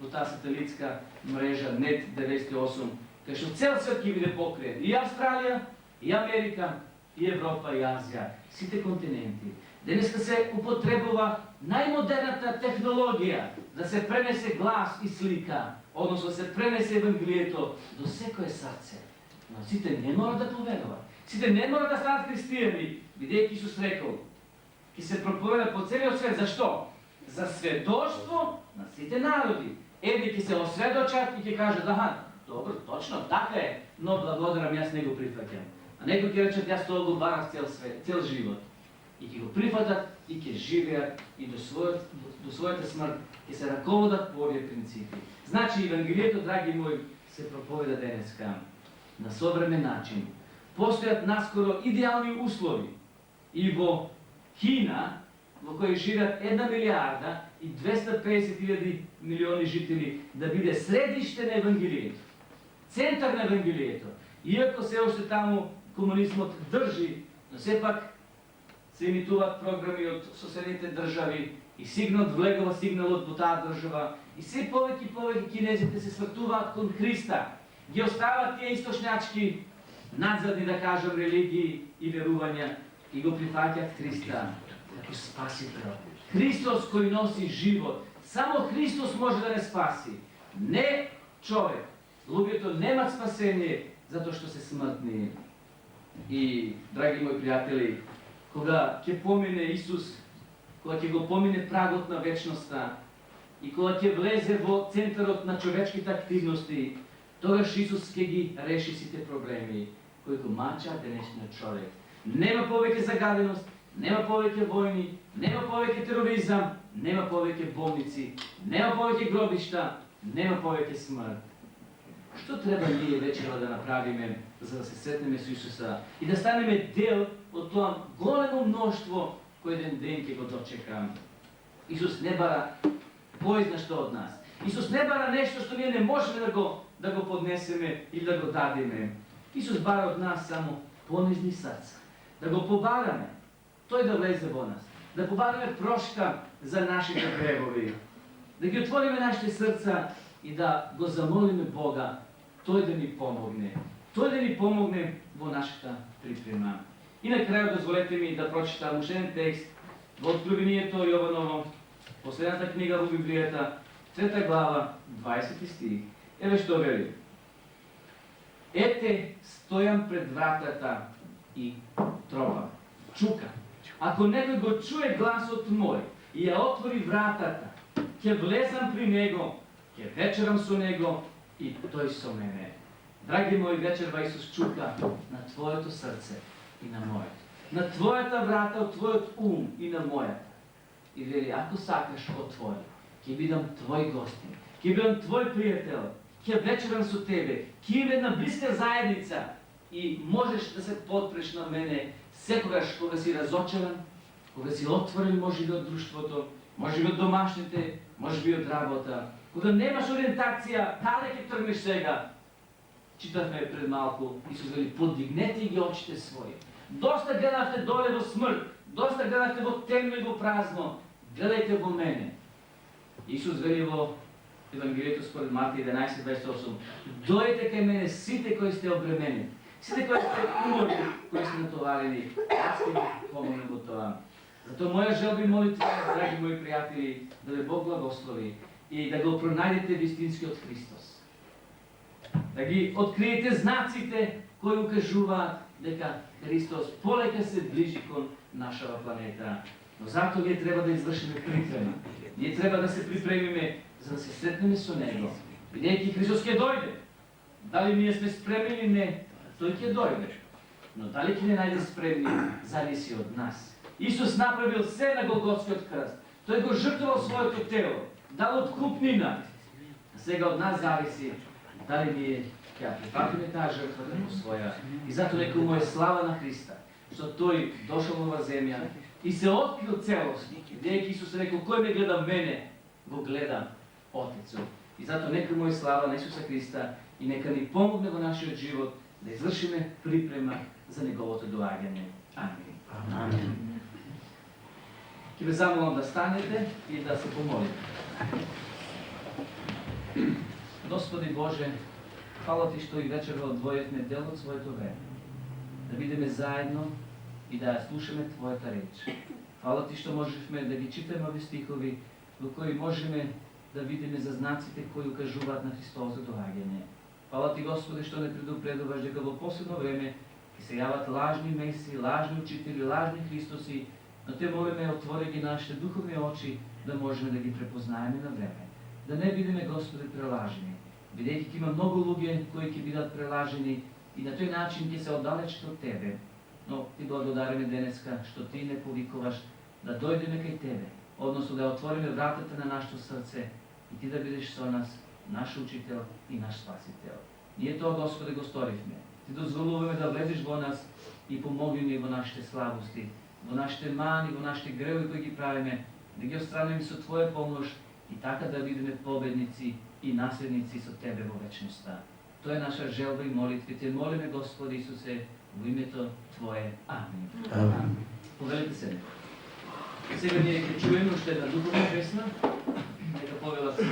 во таа сателитска мрежа Нет 98, кај што цел свет ќе биде покриен. И Австралија, и Америка, и Европа, и Азија, сите континенти. Денеска се употребува најмодерната технологија да се пренесе глас и слика, односно да се пренесе Евангелието до секое срце. Но сите не мора да поведуваат. Сите не мора да станат христијани, бидејќи Исус рекол, ќе се проповеда по целиот свет. Зашто? За сведоштво на сите народи. Едни ќе се осведочат и ќе кажат, аха, добро, точно, така е, но благодарам, јас не го прифаќам. А некои ќе речат, јас тоа го барав цел живот. И ќе го прифатат и ќе живеат и до својата смрт ќе се раководат по овие принципи. Значи, Евангелието, драги мои, се проповеда денеска на современ начин. Постојат наскоро идеални услови и во Кина, во кој живеат 1 милиарда и 250.000 милиони жители, да биде средиште на Евангелието, центар на Евангелието. Иако се още таму комунизмот држи, но сепак се емитуваат програми од соседните држави и сигналот во таа држава и се повеќе и повеќе кинезите се свртуваат кон Христа. Ги оставаат тие источњачки надзадни, да кажам, религии и верувања и го прифаќаат Христа како спасител. Христос кој носи живот. Само Христос може да не спаси. Не човек. Луѓето немат спасение затоа што се смртни. И, драги мои пријатели, кога ќе помине Исус, кога ќе го помине прагот на вечноста и кога ќе влезе во центарот на човечките активности, тогаш Исус ќе ги реши сите проблеми кои го мача денешниот човек. Нема повеќе загаденост, нема повеќе војни, нема повеќе тероризам, нема повеќе болници, нема повеќе гробишта, нема повеќе смрт. Што треба ние вечера да направиме за да се сретнеме со Исуса и да станеме дел од тоа големо мноштво кој еден ден ќе го дочека? Исус не бара поизнашто од нас. Исус не бара нешто што ние не можеме да го поднесеме или да го дадеме. Исус бара од нас само понизни срца. Да го побараме, тој да влезе во нас. Да побараме прошка за нашите гревови. Да ги отвориме нашите срца и да го замолиме Бога, тој да ни помогне. Тој да ни помогне во нашата припрема. И на крајот дозволете ми да прочитам уште еден текст во Откровението Јованово, последната книга во Библијата, 3 глава, 20 стих. Еве што вели. Ете, стојам пред вратата и тропам. Чука. Ако некој го чуе гласот мој и ја отвори вратата, ќе влезам при него, ќе вечерам со него и тој со мене. Драги мои, вечерва Исус чука на твоето срце и на моето. На твојата врата, од твојот ум и на мојата. И вели, ако сакаш, отвори. Ќе бидам твој гостин, ќе бидам твој пријател, ќе вечерам со тебе, ќе имаме една блиска заедница и можеш да се подпреш на мене секогаш кога си разочаран, кога си отворен може да од друштвото, може би од домашните, може би од работа. Кога немаш ориентација, дале ќе тргнеш сега. Читавме пред малку, Исус вели, подигнете ги очите своји. Доста гледавте доле во смрт, доста гледавте во темно и во празно. Гледајте во мене. Исус вели во Евангелието според Матеј 11:28. Дојдете кај мене сите кои сте обременени, сите кои сте уморни, кои сте натоварени. Аз ќе ви помогнам во тоа. Затоа моја желба и молитва, драги мои пријатели, да ве Бог благослови и да го пронајдете вистинскиот Христос. Да ги откриете знаците кои укажуваат дека Христос полека се ближи кон нашава планета. Но затоа ние треба да извршиме припрема. Ние треба да се припремиме за да се сретнеме со Него. Бидејќи Христос ќе дојде. Дали ние сме спремни или не, тој ќе дојде. Но дали ќе не најде спремни, зависи од нас. Исус направил се на Голготскиот крст. Тој го жртвувал своето тело, дал откупнина. Сега од нас зависи дали ние ќе ја прифатиме таа жртва како своја. И затоа нека му е слава на Христа, што тој дошол во оваа земја и се открил целосно. Бидејќи Исус рекол, кој ме гледа мене, го гледа Отецот. И затоа нека му е слава на Исуса Христа и нека ни помогне во нашиот живот да извршиме припрема за неговото доаѓање. Амин. Амин. Ќе ве замолам да станете и да се помолите. Господи Боже, фала Ти што и вечерва одвоевме дел од своето време. Да бидеме заедно и да ја слушаме Твојата реч. Фала Ти што можевме да ги читаме овие стихови, во кои можеме да видиме за знаците кои укажуваат на Христовото доаѓање. Фала Ти, Господи, што не предупредуваш дека во последно време ќе се јават лажни меси, лажни учители, лажни Христоси, но Те молиме, отвори ги нашите духовни очи да можеме да ги препознаеме на време. Да не бидеме, Господи, прелажени, бидејќи ќе има многу луѓе кои ќе бидат прелажени и на тој начин ќе се оддалечат од Тебе. Но Ти благодариме денеска што Ти не повикуваш да дојдеме кај Тебе, односно да отвориме вратата на нашето срце и Ти да бидеш со нас, наш учител и наш спасител. Ние тоа, Господи, го сторивме. Ти дозволуваме да влезеш во нас и помогни ни во нашите слабости, во нашите мани, во нашите гревови кои ги правиме, да ги отстраниме со Твоја помош и така да бидеме победници и наследници со Тебе во вечноста. Тоа е наша желба и молитви. Те молиме, Господи Исусе, во името Твое. Амин. Амин. Повелете се. Сега ние ќе чуеме уште една духовна песна. Нека повела се.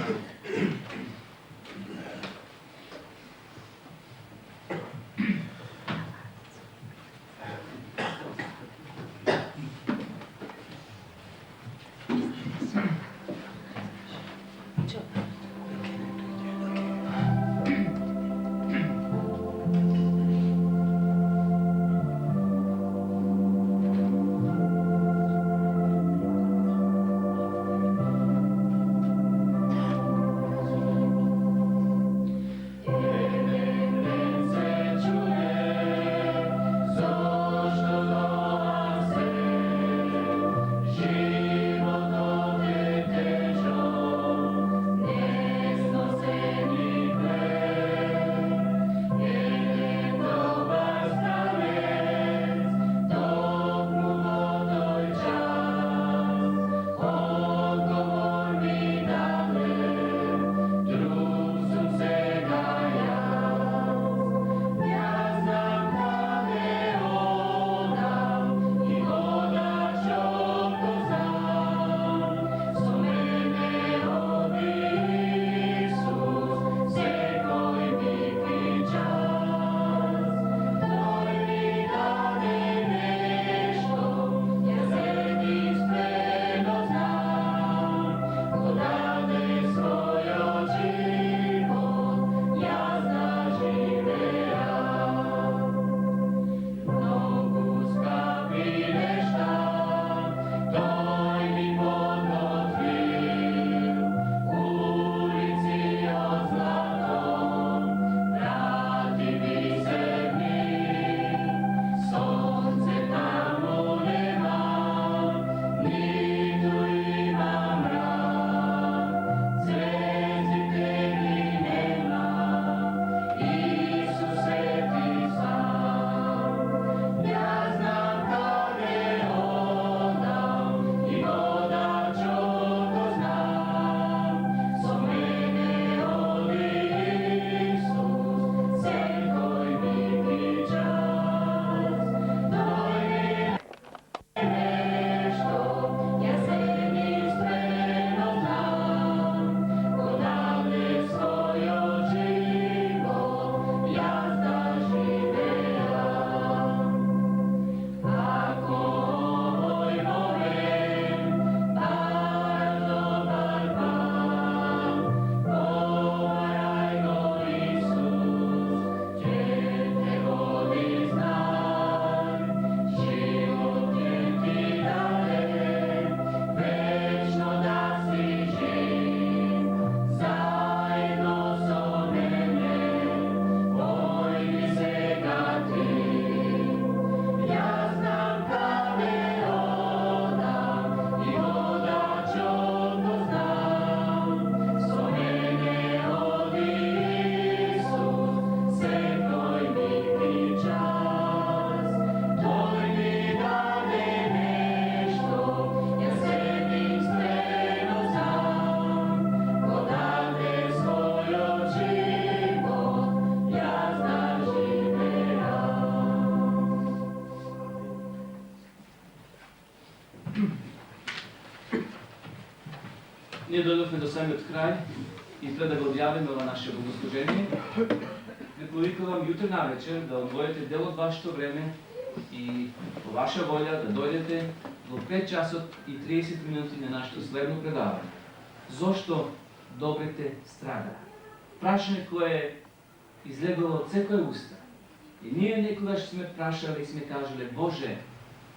Ние дојдовме до самиот крај и пред да го објавиме ова наше богослужение, ви повикувам јутре навечер да одвоите дел од вашето време и по ваша волја да дојдете во 5 часот и 30 минути на нашето следно предавање. Зошто добрите страда? Прашање кое излегло од секоја уста. И ние некогаш сме прашали и сме кажале: Боже,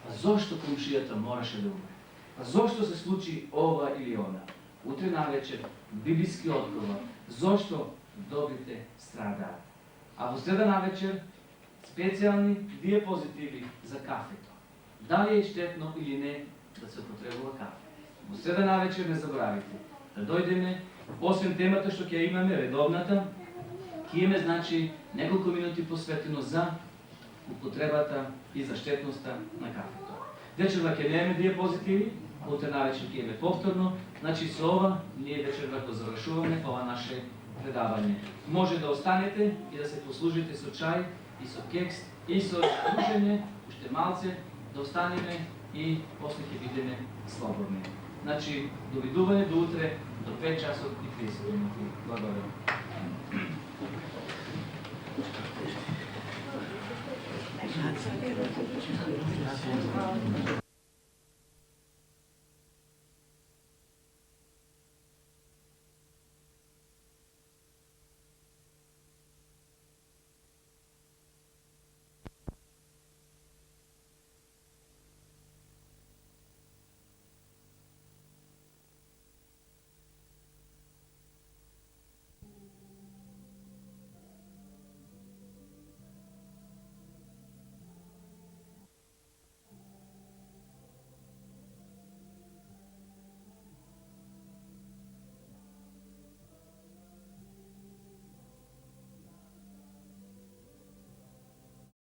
а зошто комшијата мораше да умре? А зошто се случи ова или она? Утре навечер, библиски одговор, зошто добрите страдаат. А во среда навечер, специјални диапозитиви за кафето. Дали е штетно или не да се употребува кафе. Во среда навечер не забравите да дојдеме, освен темата што ќе имаме, редовната, ќе имаме, значи, неколку минути посветено за употребата и за штетноста на кафето. Вечерва ќе немаме диапозитиви, утре навечер ќе имаме повторно, значи со ова ние вечерва го завршуваме ова наше предавање. Може да останете и да се послужите со чај и со кекс и со дружење, уште малце, да останеме и после ќе бидеме слободни. Значи, довидување до утре, до 5 часот и 30 минути. Благодарам.